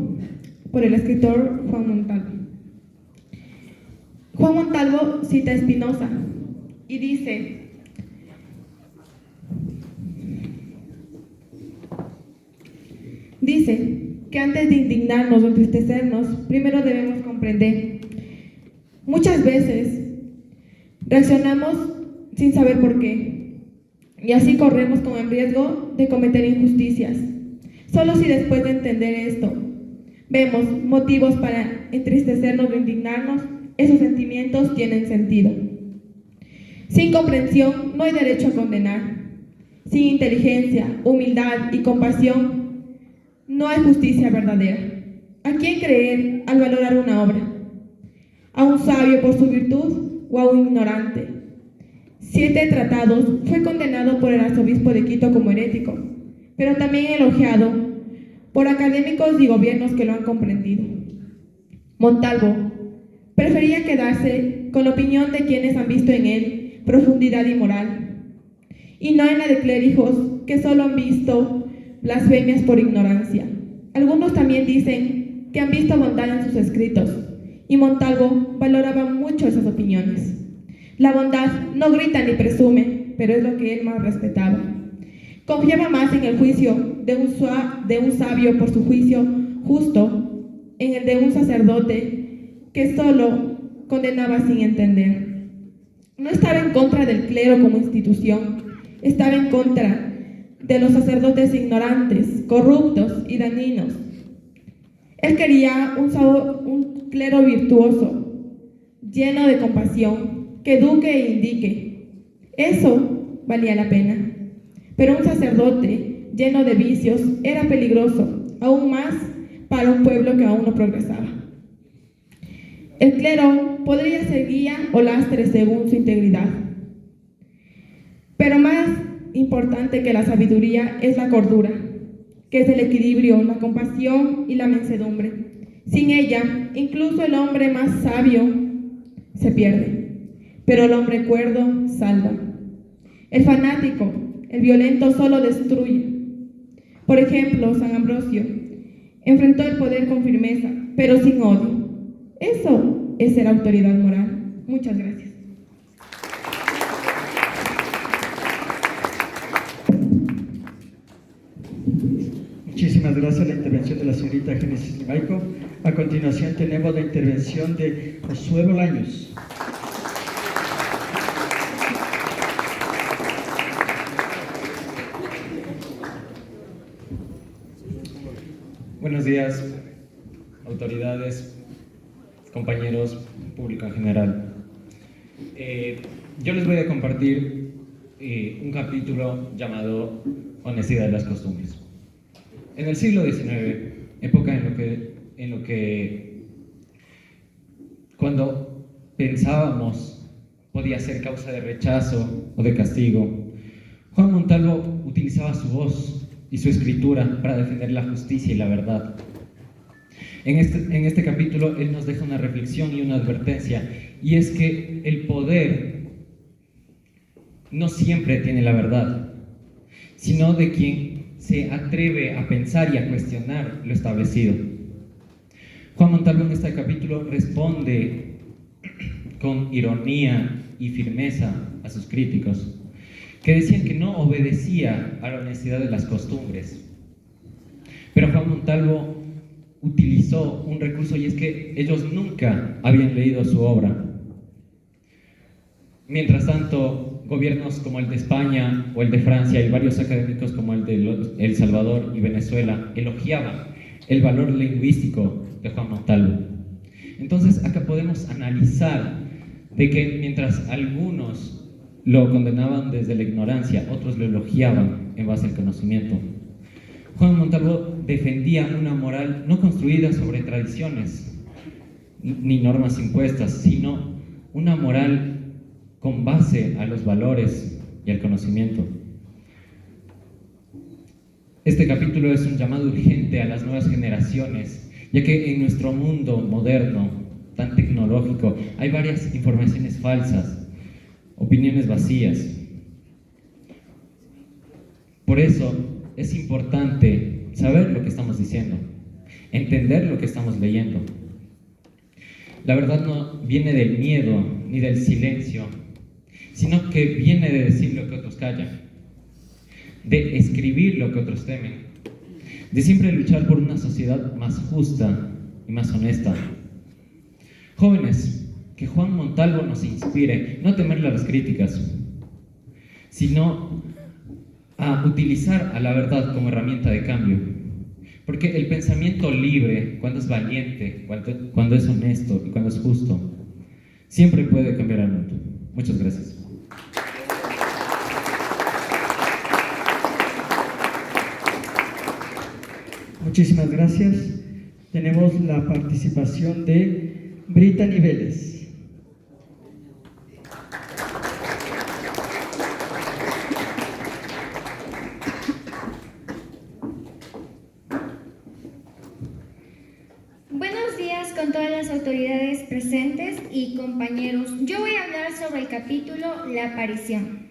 por el escritor Juan Montalvo. Juan Montalvo cita a Spinoza y dice: que antes de indignarnos o entristecernos, primero debemos comprender. Muchas veces reaccionamos sin saber por qué, y así corremos con el riesgo de cometer injusticias. Solo si después de entender esto vemos motivos para entristecernos o indignarnos, esos sentimientos tienen sentido. Sin comprensión no hay derecho a condenar. Sin inteligencia, humildad y compasión no hay justicia verdadera. ¿A quién creer al valorar una obra? ¿A un sabio por su virtud o a un ignorante? 7 tratados fue condenado por el arzobispo de Quito como herético, pero también elogiado por académicos y gobiernos que lo han comprendido. Montalvo prefería quedarse con la opinión de quienes han visto en él profundidad y moral, y no en la de clérigos que solo han visto blasfemias por ignorancia. Algunos también dicen que han visto bondad en sus escritos, y Montalvo valoraba mucho esas opiniones. La bondad no grita ni presume, pero es lo que él más respetaba. Confiaba más en el juicio de un sabio por su juicio justo, en el de un sacerdote que solo condenaba sin entender. No estaba en contra del clero como institución, estaba en contra de los sacerdotes ignorantes, corruptos y dañinos. Él quería un clero virtuoso, lleno de compasión, que eduque e indique. Eso valía la pena. Pero un sacerdote lleno de vicios era peligroso, aún más para un pueblo que aún no progresaba. El clero podría ser guía o lastre según su integridad. Pero más importante que la sabiduría es la cordura, que es el equilibrio, la compasión y la mansedumbre. Sin ella, incluso el hombre más sabio se pierde, pero el hombre cuerdo salva. El fanático, el violento solo destruye. Por ejemplo, San Ambrosio enfrentó el poder con firmeza, pero sin odio. Eso es ser autoridad moral. Muchas gracias. Muchísimas gracias a la intervención de la señorita Génesis Limaico. A continuación tenemos la intervención de Josué Bolaños. Buenos días, autoridades, compañeros, público en general. Yo les voy a compartir un capítulo llamado Honestidad de las costumbres. En el siglo XIX, época en lo que cuando pensábamos podía ser causa de rechazo o de castigo, Juan Montalvo utilizaba su voz y su escritura para defender la justicia y la verdad. En este capítulo él nos deja una reflexión y una advertencia, y es que el poder no siempre tiene la verdad, sino de quien se atreve a pensar y a cuestionar lo establecido. Juan Montalvo en este capítulo responde con ironía y firmeza a sus críticos, que decían que no obedecía a la honestidad de las costumbres. Pero Juan Montalvo utilizó un recurso, y es que ellos nunca habían leído su obra. Mientras tanto, gobiernos como el de España o el de Francia y varios académicos como el de El Salvador y Venezuela elogiaban el valor lingüístico de Juan Montalvo. Entonces, acá podemos analizar de que mientras algunos lo condenaban desde la ignorancia, otros lo elogiaban en base al conocimiento. Juan Montalvo defendía una moral no construida sobre tradiciones ni normas impuestas, sino una moral con base a los valores y al conocimiento. Este capítulo es un llamado urgente a las nuevas generaciones, ya que en nuestro mundo moderno, tan tecnológico, hay varias informaciones falsas, opiniones vacías. Por eso es importante saber lo que estamos diciendo, entender lo que estamos leyendo. La verdad no viene del miedo ni del silencio, sino que viene de decir lo que otros callan, de escribir lo que otros temen, de siempre luchar por una sociedad más justa y más honesta. Jóvenes, que Juan Montalvo nos inspire, no a temerle a las críticas, sino a utilizar a la verdad como herramienta de cambio. Porque el pensamiento libre, cuando es valiente, cuando es honesto y cuando es justo, siempre puede cambiar al mundo. Muchas gracias. Muchísimas gracias. Tenemos la participación de Brittany Vélez. Buenos días con todas las autoridades presentes y compañeros. Yo voy a hablar sobre el capítulo La aparición.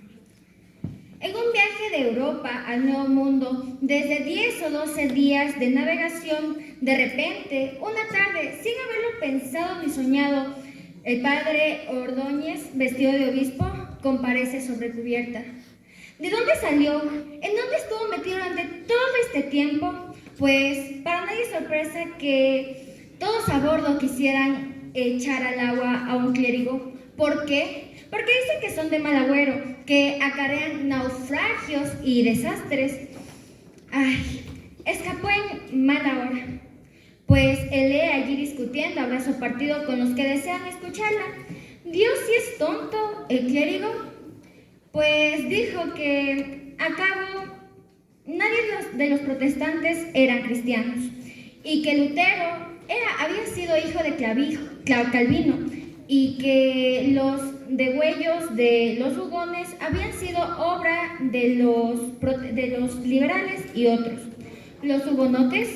En un viaje de Europa al Nuevo Mundo, desde 10 o 12 días de navegación, de repente, una tarde, sin haberlo pensado ni soñado, el padre Ordóñez, vestido de obispo, comparece sobre cubierta. ¿De dónde salió? ¿En dónde estuvo metido durante todo este tiempo? Pues, para nadie es sorpresa que todos a bordo quisieran echar al agua a un clérigo. ¿Por qué? Porque dicen que son de mal agüero, que acarrean naufragios y desastres. Escapó en mala hora. Pues él lee allí discutiendo a brazo partido con los que desean escucharla. ¿Dios sí es tonto, el clérigo? Pues dijo que a cabo nadie de los protestantes eran cristianos y que Lutero había sido hijo de Calvino y que los degüellos de los hugones habían sido obra de los liberales y otros. Los hugonotes,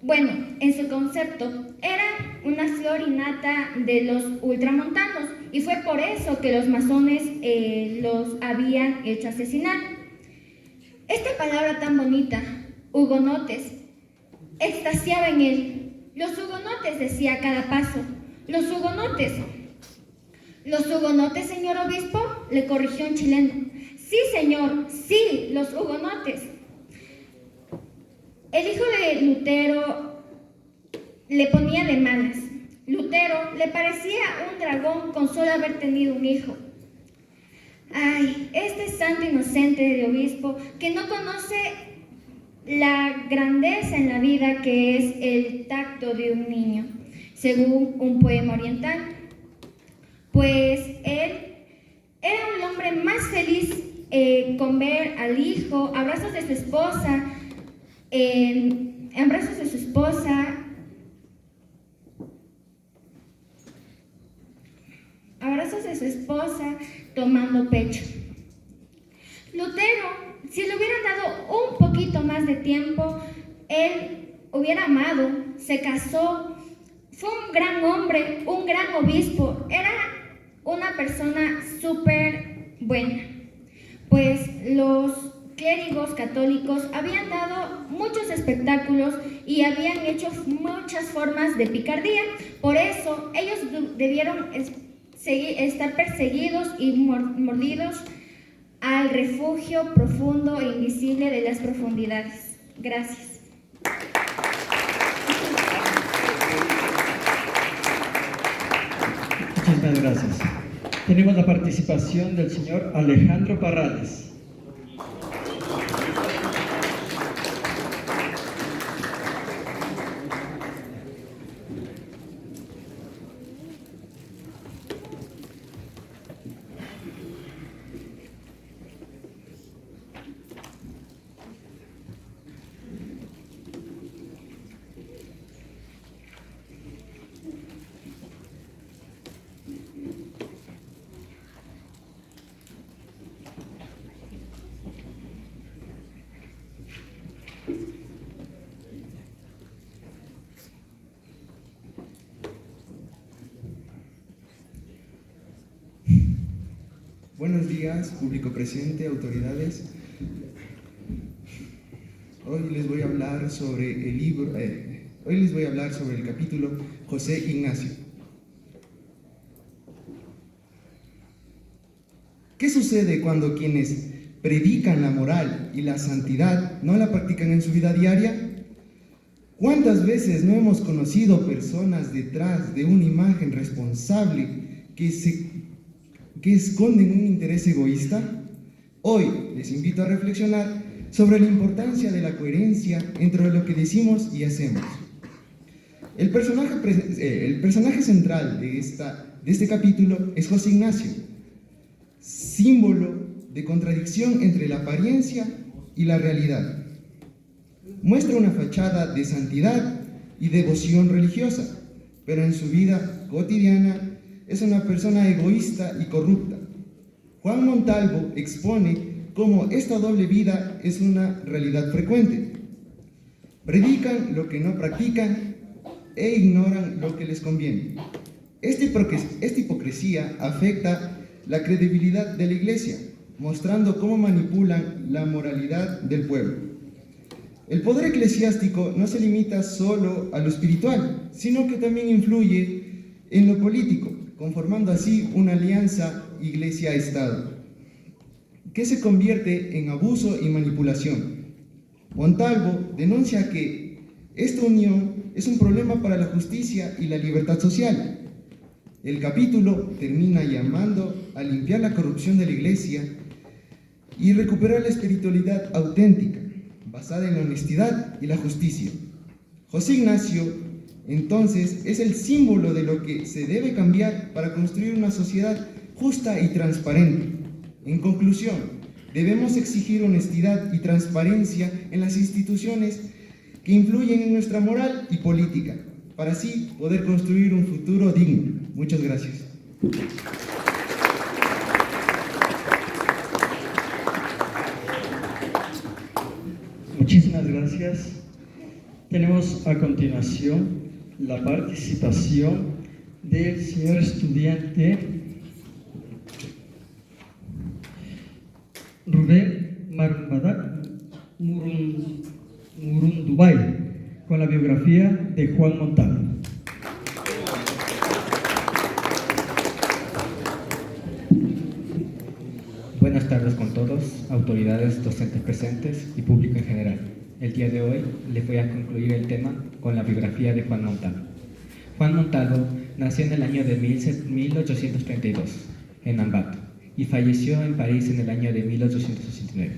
bueno, en su concepto, eran una flor innata de los ultramontanos y fue por eso que los masones los habían hecho asesinar. Esta palabra tan bonita, hugonotes, extasiaba en él. Los hugonotes, decía a cada paso. Los hugonotes. ¿Los hugonotes, señor obispo?, le corrigió un chileno. Sí, señor, sí, los hugonotes. El hijo de Lutero le ponía de malas. Lutero le parecía un dragón con solo haber tenido un hijo. Este santo inocente de obispo que no conoce la grandeza en la vida que es el tacto de un niño, según un poema oriental. Pues él era un hombre más feliz con ver al hijo a brazos de su esposa, tomando pecho. Lutero, si le hubieran dado un poquito más de tiempo, él hubiera amado, se casó, fue un gran hombre, un gran obispo, era una persona súper buena. Pues los clérigos católicos habían dado muchos espectáculos y habían hecho muchas formas de picardía. Por eso ellos debieron estar perseguidos y mordidos al refugio profundo e invisible de las profundidades. Gracias. Muchísimas gracias. Tenemos la participación del señor Alejandro Parrales. días, público presente, autoridades. Hoy les voy a hablar sobre el libro, hoy les voy a hablar sobre el capítulo José Ignacio. ¿Qué sucede cuando quienes predican la moral y la santidad no la practican en su vida diaria? ¿Cuántas veces no hemos conocido personas detrás de una imagen responsable que esconden un interés egoísta? Hoy les invito a reflexionar sobre la importancia de la coherencia entre lo que decimos y hacemos. El personaje central de este capítulo es José Ignacio, símbolo de contradicción entre la apariencia y la realidad. Muestra una fachada de santidad y devoción religiosa, pero en su vida cotidiana es una persona egoísta y corrupta. Juan Montalvo expone cómo esta doble vida es una realidad frecuente. Predican lo que no practican e ignoran lo que les conviene. Esta hipocresía afecta la credibilidad de la Iglesia, mostrando cómo manipulan la moralidad del pueblo. El poder eclesiástico no se limita solo a lo espiritual, sino que también influye en lo político, conformando así una alianza Iglesia-Estado, que se convierte en abuso y manipulación. Montalvo denuncia que esta unión es un problema para la justicia y la libertad social. El capítulo termina llamando a limpiar la corrupción de la Iglesia y recuperar la espiritualidad auténtica, basada en la honestidad y la justicia. José Ignacio, entonces, es el símbolo de lo que se debe cambiar para construir una sociedad justa y transparente. En conclusión, debemos exigir honestidad y transparencia en las instituciones que influyen en nuestra moral y política, para así poder construir un futuro digno. Muchas gracias. Muchísimas gracias. Tenemos a continuación la participación del señor estudiante Rubén Marumbadak Murundubay, con la biografía de Juan Montalvo. Buenas tardes con todos, autoridades, docentes presentes y público en general. El día de hoy les voy a concluir el tema con la biografía de Juan Montalvo. Juan Montalvo nació en el año de 1832 en Ambato y falleció en París en el año de 1869.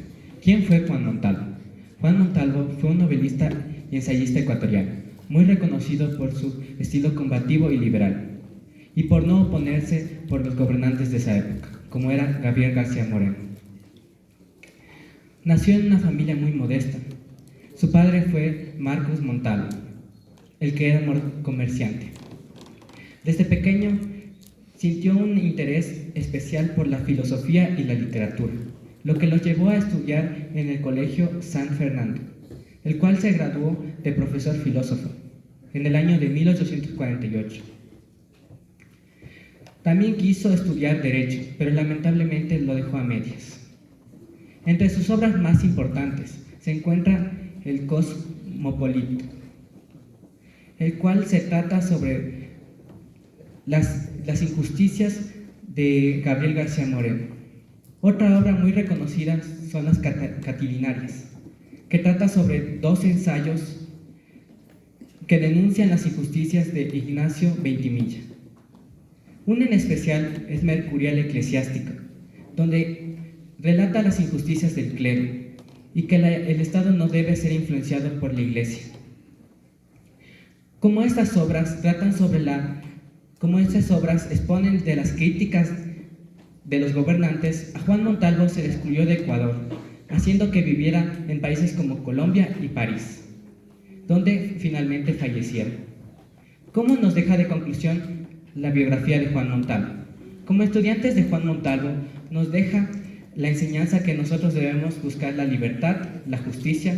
¿Quién fue Juan Montalvo? Juan Montalvo fue un novelista y ensayista ecuatoriano, muy reconocido por su estilo combativo y liberal, y por no oponerse por los gobernantes de esa época, como era Gabriel García Moreno. Nació en una familia muy modesta. Su padre fue Marcos Montalvo, el que era comerciante. Desde pequeño sintió un interés especial por la filosofía y la literatura, lo que lo llevó a estudiar en el Colegio San Fernando, el cual se graduó de profesor filósofo en el año de 1848. También quiso estudiar Derecho, pero lamentablemente lo dejó a medias. Entre sus obras más importantes se encuentra El Cosmopolito, el cual se trata sobre las injusticias de Gabriel García Moreno. Otra obra muy reconocida son Las Catilinarias, que trata sobre dos ensayos que denuncian las injusticias de Ignacio Veintimilla. Uno en especial es Mercurial Eclesiástica, donde relata las injusticias del clero y que el Estado no debe ser influenciado por la Iglesia. Como estas obras exponen de las críticas de los gobernantes, a Juan Montalvo se le excluyó de Ecuador, haciendo que viviera en países como Colombia y París, donde finalmente fallecieron. ¿Cómo nos deja de conclusión la biografía de Juan Montalvo? Como estudiantes de Juan Montalvo, nos deja la enseñanza que nosotros debemos buscar la libertad, la justicia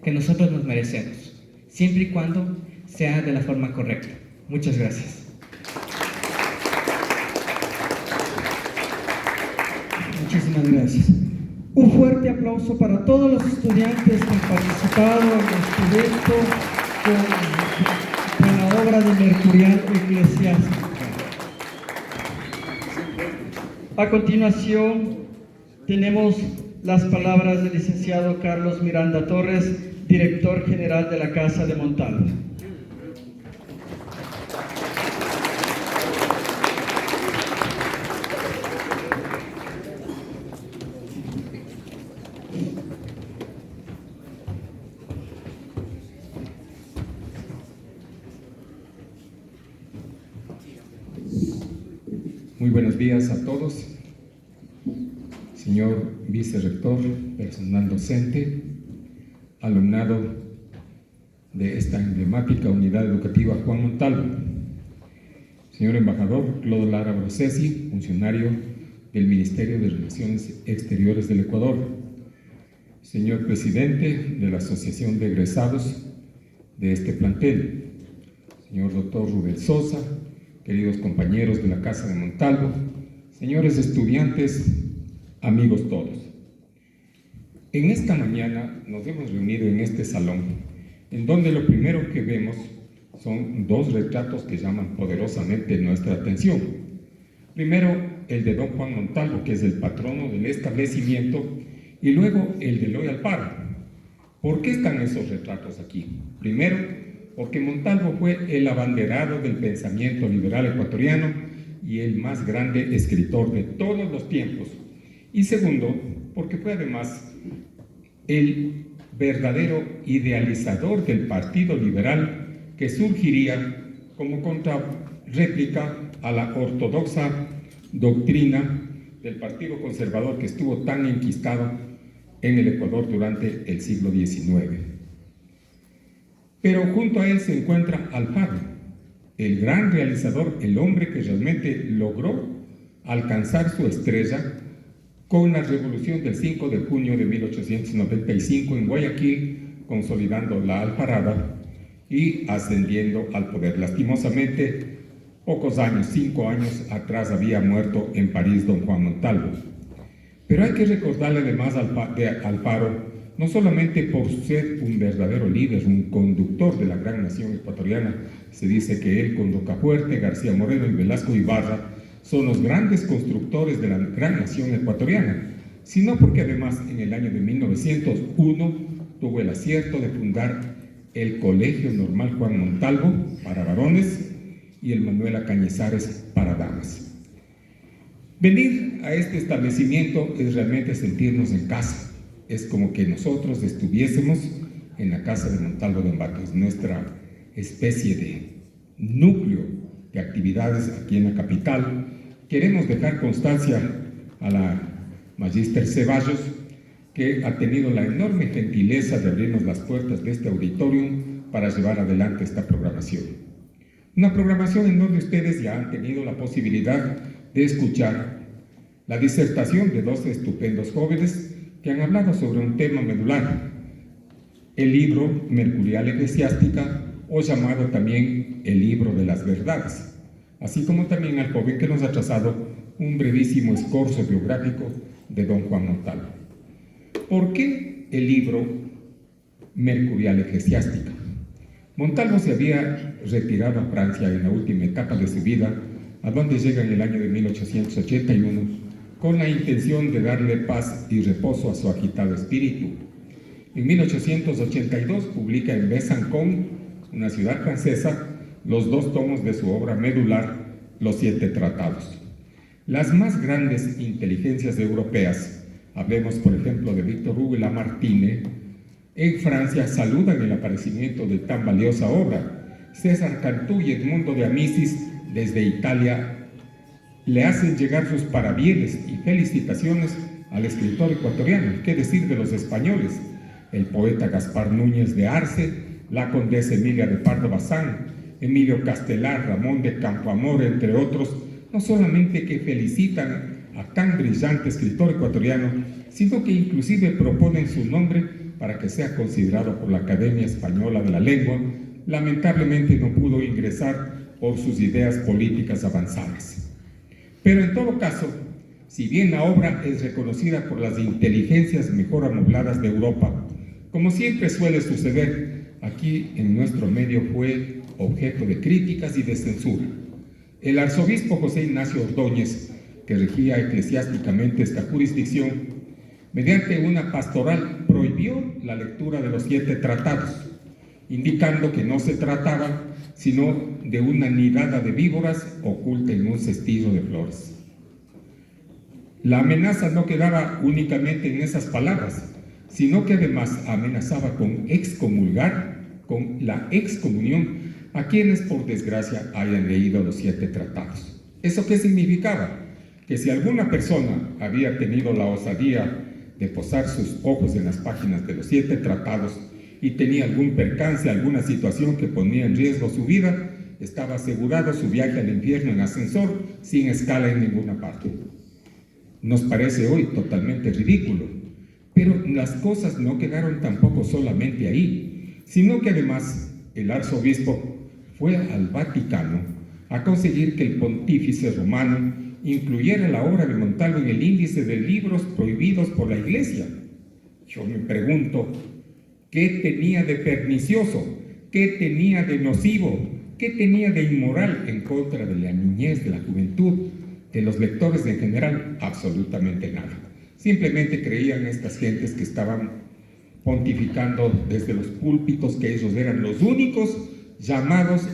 que nosotros nos merecemos, siempre y cuando sea de la forma correcta. Muchas gracias. Muchísimas Muchísimas gracias. Un fuerte aplauso para todos los estudiantes que han participado en este evento con la obra de Mercurial Eclesiástica. A continuación, tenemos las palabras del licenciado Carlos Miranda Torres, director general de la Casa de Montalvo. Muy buenos días a todos, señor vicerrector, personal docente, alumnado de esta emblemática unidad educativa Juan Montalvo, señor embajador Clodo Lara Brocesi, funcionario del Ministerio de Relaciones Exteriores del Ecuador, señor presidente de la Asociación de Egresados de este plantel, señor doctor Rubén Sosa, queridos compañeros de la Casa de Montalvo, señores estudiantes, amigos todos. En esta mañana nos hemos reunido en este salón, en donde lo primero que vemos son dos retratos que llaman poderosamente nuestra atención. Primero, el de don Juan Montalvo, que es el patrono del establecimiento, y luego el de Eloy Alfaro. ¿Por qué están esos retratos aquí? Primero, porque Montalvo fue el abanderado del pensamiento liberal ecuatoriano y el más grande escritor de todos los tiempos. Y segundo, porque fue además el verdadero idealizador del Partido Liberal que surgiría como contrarréplica a la ortodoxa doctrina del Partido Conservador que estuvo tan enquistado en el Ecuador durante el siglo XIX. Pero junto a él se encuentra Alfaro, el gran realizador, el hombre que realmente logró alcanzar su estrella con la revolución del 5 de junio de 1895 en Guayaquil, consolidando la alfarada y ascendiendo al poder. Lastimosamente, pocos años, 5 años atrás, había muerto en París don Juan Montalvo. Pero hay que recordarle además de Alfaro, no solamente por ser un verdadero líder, un conductor de la gran nación ecuatoriana. Se dice que él con Rocafuerte, García Moreno y Velasco Ibarra son los grandes constructores de la gran nación ecuatoriana, sino porque además en el año de 1901 tuvo el acierto de fundar el Colegio Normal Juan Montalvo para varones y el Manuela Cañizares para damas. Venir a este establecimiento es realmente sentirnos en casa. Es como que nosotros estuviésemos en la Casa de Montalvo de Ambato. Es nuestra especie de núcleo de actividades aquí en la capital. Queremos dejar constancia a la Magíster Ceballos, que ha tenido la enorme gentileza de abrirnos las puertas de este auditorium para llevar adelante esta programación. Una programación en donde ustedes ya han tenido la posibilidad de escuchar la disertación de dos estupendos jóvenes que han hablado sobre un tema medular, el libro Mercurial Eclesiástica, o llamado también el libro de las verdades, así como también al joven que nos ha trazado un brevísimo escorzo biográfico de don Juan Montalvo. ¿Por qué el libro Mercurial Eclesiástica? Montalvo se había retirado a Francia en la última etapa de su vida, a donde llega en el año de 1881, con la intención de darle paz y reposo a su agitado espíritu. En 1882 publica en Besançon, una ciudad francesa, los 2 tomos de su obra medular, Los 7 Tratados. Las más grandes inteligencias europeas, hablemos por ejemplo de Victor Hugo y Lamartine, en Francia saludan el aparecimiento de tan valiosa obra. César Cantú y Edmundo de Amicis, desde Italia, le hacen llegar sus parabienes y felicitaciones al escritor ecuatoriano. ¿Qué decir de los españoles? El poeta Gaspar Núñez de Arce, la condesa Emilia de Pardo Bazán, Emilio Castelar, Ramón de Campoamor, entre otros, no solamente que felicitan a tan brillante escritor ecuatoriano, sino que inclusive proponen su nombre para que sea considerado por la Academia Española de la Lengua. Lamentablemente no pudo ingresar por sus ideas políticas avanzadas. Pero en todo caso, si bien la obra es reconocida por las inteligencias mejor amobladas de Europa, como siempre suele suceder, aquí en nuestro medio fue objeto de críticas y de censura. El arzobispo José Ignacio Ordóñez, que regía eclesiásticamente esta jurisdicción, mediante una pastoral prohibió la lectura de los 7 tratados, indicando que no se trataba sino de una nidada de víboras oculta en un cestillo de flores. La amenaza no quedaba únicamente en esas palabras, sino que además amenazaba con excomulgar, con la excomunión, a quienes por desgracia hayan leído los 7 tratados. ¿Eso qué significaba? Que si alguna persona había tenido la osadía de posar sus ojos en las páginas de los 7 tratados y tenía algún percance, alguna situación que ponía en riesgo su vida, estaba asegurado su viaje al infierno en ascensor sin escala en ninguna parte. Nos parece hoy totalmente ridículo, pero las cosas no quedaron tampoco solamente ahí, sino que además el arzobispo fue al Vaticano a conseguir que el pontífice romano incluyera la obra de Montalvo en el índice de libros prohibidos por la Iglesia. Yo me pregunto, ¿qué tenía de pernicioso? ¿Qué tenía de nocivo? ¿Qué tenía de inmoral en contra de la niñez, de la juventud, de los lectores en general? Absolutamente nada. Simplemente creían estas gentes que estaban pontificando desde los púlpitos que ellos eran los únicos llamados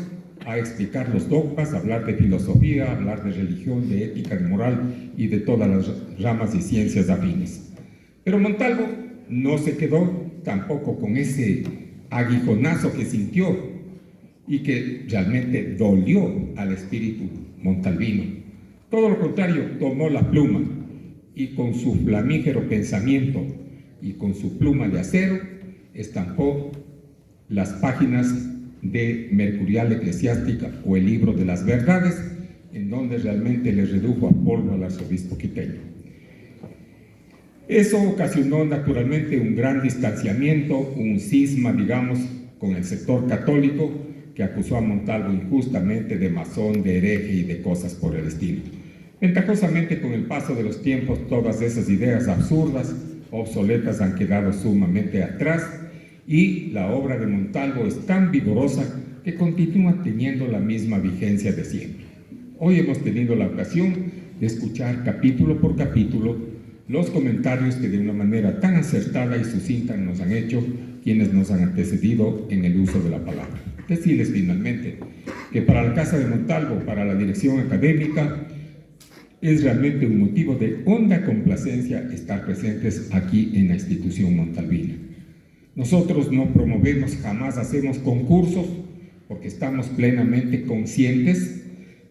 a explicar los dogmas, a hablar de filosofía, a hablar de religión, de ética, de moral y de todas las ramas y ciencias afines. Pero Montalvo no se quedó tampoco con ese aguijonazo que sintió y que realmente dolió al espíritu montalvino. Todo lo contrario, tomó la pluma y con su flamígero pensamiento y con su pluma de acero estampó las páginas de Mercurial Eclesiástica o el Libro de las Verdades, en donde realmente le redujo a polvo al arzobispo quiteño. Eso ocasionó naturalmente un gran distanciamiento, un cisma, digamos, con el sector católico, que acusó a Montalvo injustamente de masón, de hereje y de cosas por el estilo. Ventajosamente, con el paso de los tiempos, todas esas ideas absurdas, obsoletas, han quedado sumamente atrás, y la obra de Montalvo es tan vigorosa que continúa teniendo la misma vigencia de siempre. Hoy hemos tenido la ocasión de escuchar capítulo por capítulo los comentarios que de una manera tan acertada y sucinta nos han hecho quienes nos han antecedido en el uso de la palabra. Decirles finalmente que para la Casa de Montalvo, para la dirección académica, es realmente un motivo de honda complacencia estar presentes aquí en la institución montalvina. Nosotros no promovemos, jamás hacemos concursos, porque estamos plenamente conscientes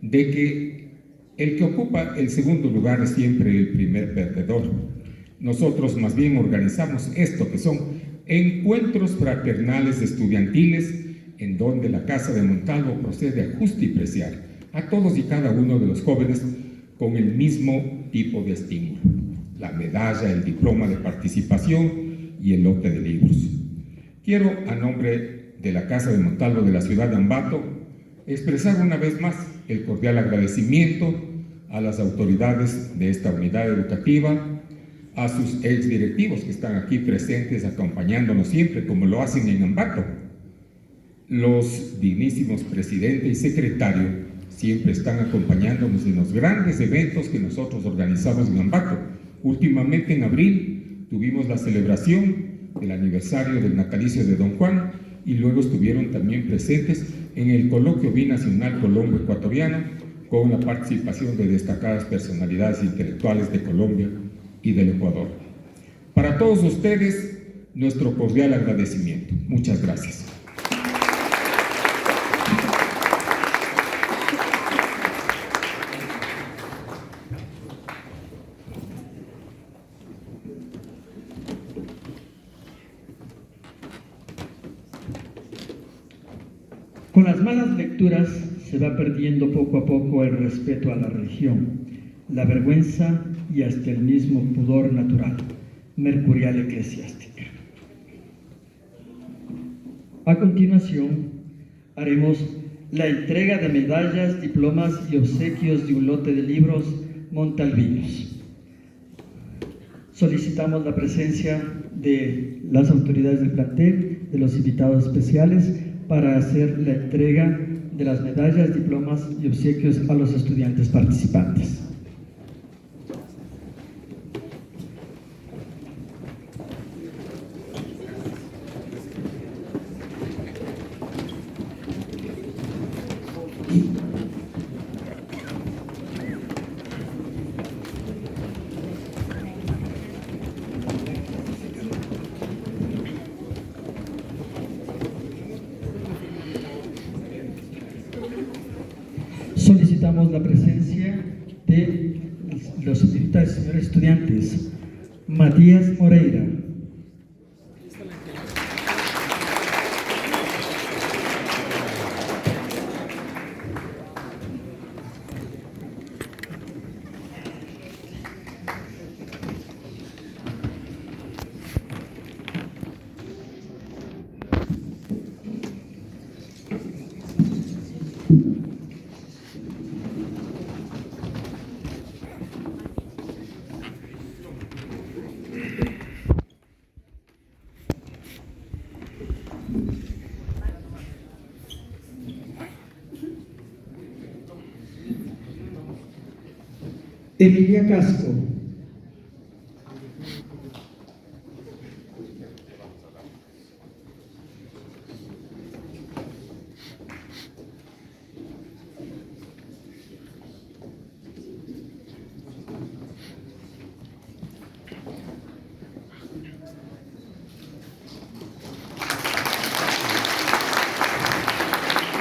de que el que ocupa el segundo lugar es siempre el primer perdedor. Nosotros más bien organizamos esto, que son encuentros fraternales estudiantiles, en donde la Casa de Montalvo procede a justipreciar a todos y cada uno de los jóvenes con el mismo tipo de estímulo: la medalla, el diploma de participación y el lote de libros. Quiero, a nombre de la Casa de Montalvo de la ciudad de Ambato, expresar una vez más el cordial agradecimiento a las autoridades de esta unidad educativa, a sus exdirectivos que están aquí presentes acompañándonos siempre, como lo hacen en Ambato. Los dignísimos presidente y secretario siempre están acompañándonos en los grandes eventos que nosotros organizamos en Ambato. Últimamente, en abril, tuvimos la celebración del aniversario del natalicio de Don Juan, y luego estuvieron también presentes en el coloquio binacional colombo-ecuatoriano, con la participación de destacadas personalidades intelectuales de Colombia y del Ecuador. Para todos ustedes, nuestro cordial agradecimiento. Muchas gracias. Con las malas lecturas se va perdiendo poco a poco el respeto a la religión, la vergüenza y hasta el mismo pudor natural. Mercurial Eclesiástica. A continuación, haremos la entrega de medallas, diplomas y obsequios de un lote de libros montalvinos. Solicitamos la presencia de las autoridades del plantel, de los invitados especiales, para hacer la entrega de las medallas, diplomas y obsequios a los estudiantes participantes. Solicitamos la presencia de los invitados, señores estudiantes. Matías Moreira. Emilia Casco.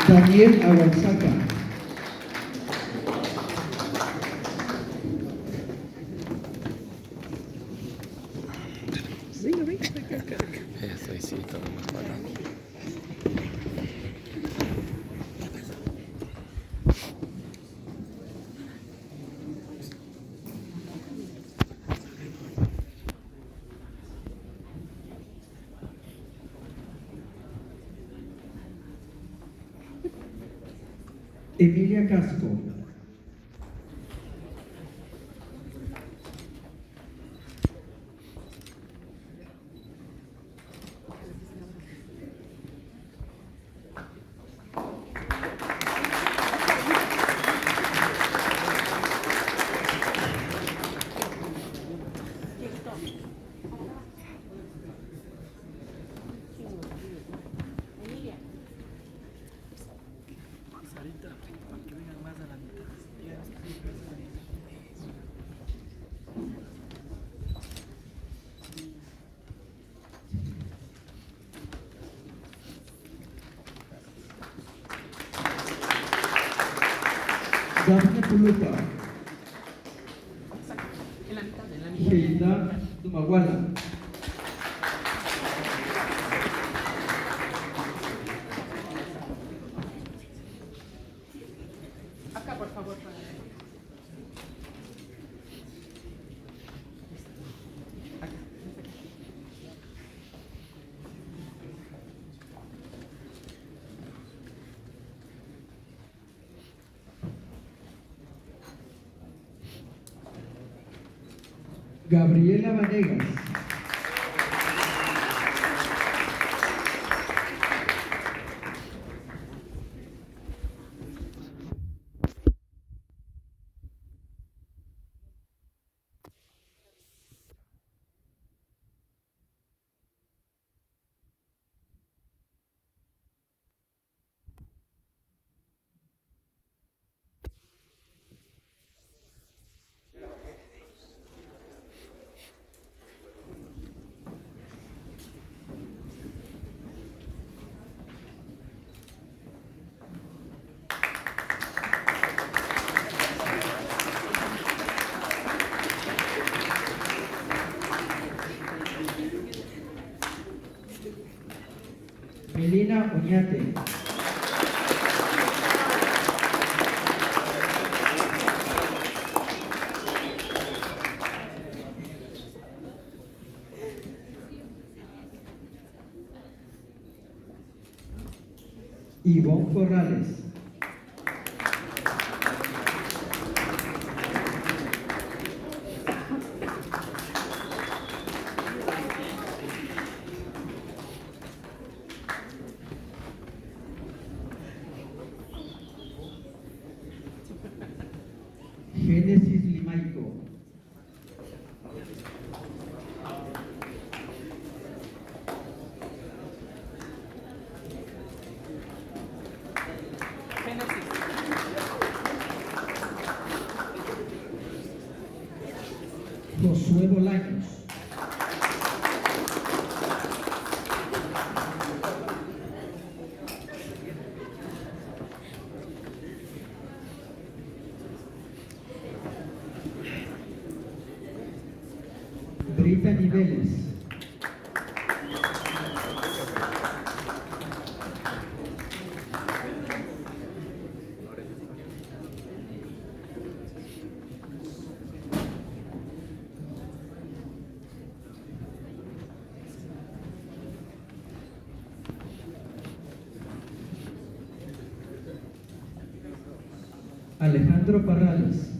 Daniel Aguanzaca. Emilia Casco. Daphne Pulupa. Sheila Dumaguala. Acá, por favor. Gabriela Vanegas. Melina Oñate. Ivonne Corrales. Génesis Limaico. Josué Bolaños. Brita Niveles. Alejandro Parrales.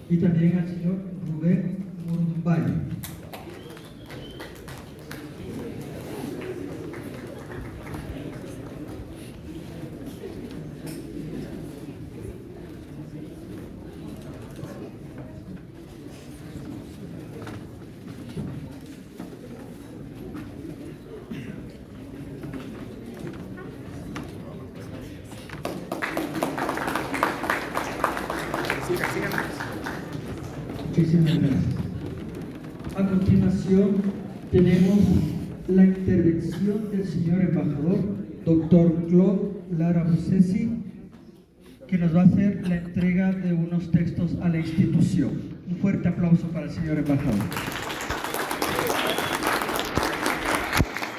Y también al señor Rubén Murumbayo. Muchísimas gracias. A continuación tenemos la intervención del señor embajador, doctor Claude Lara Bussesi, que nos va a hacer la entrega de unos textos a la institución. Un fuerte aplauso para el señor embajador.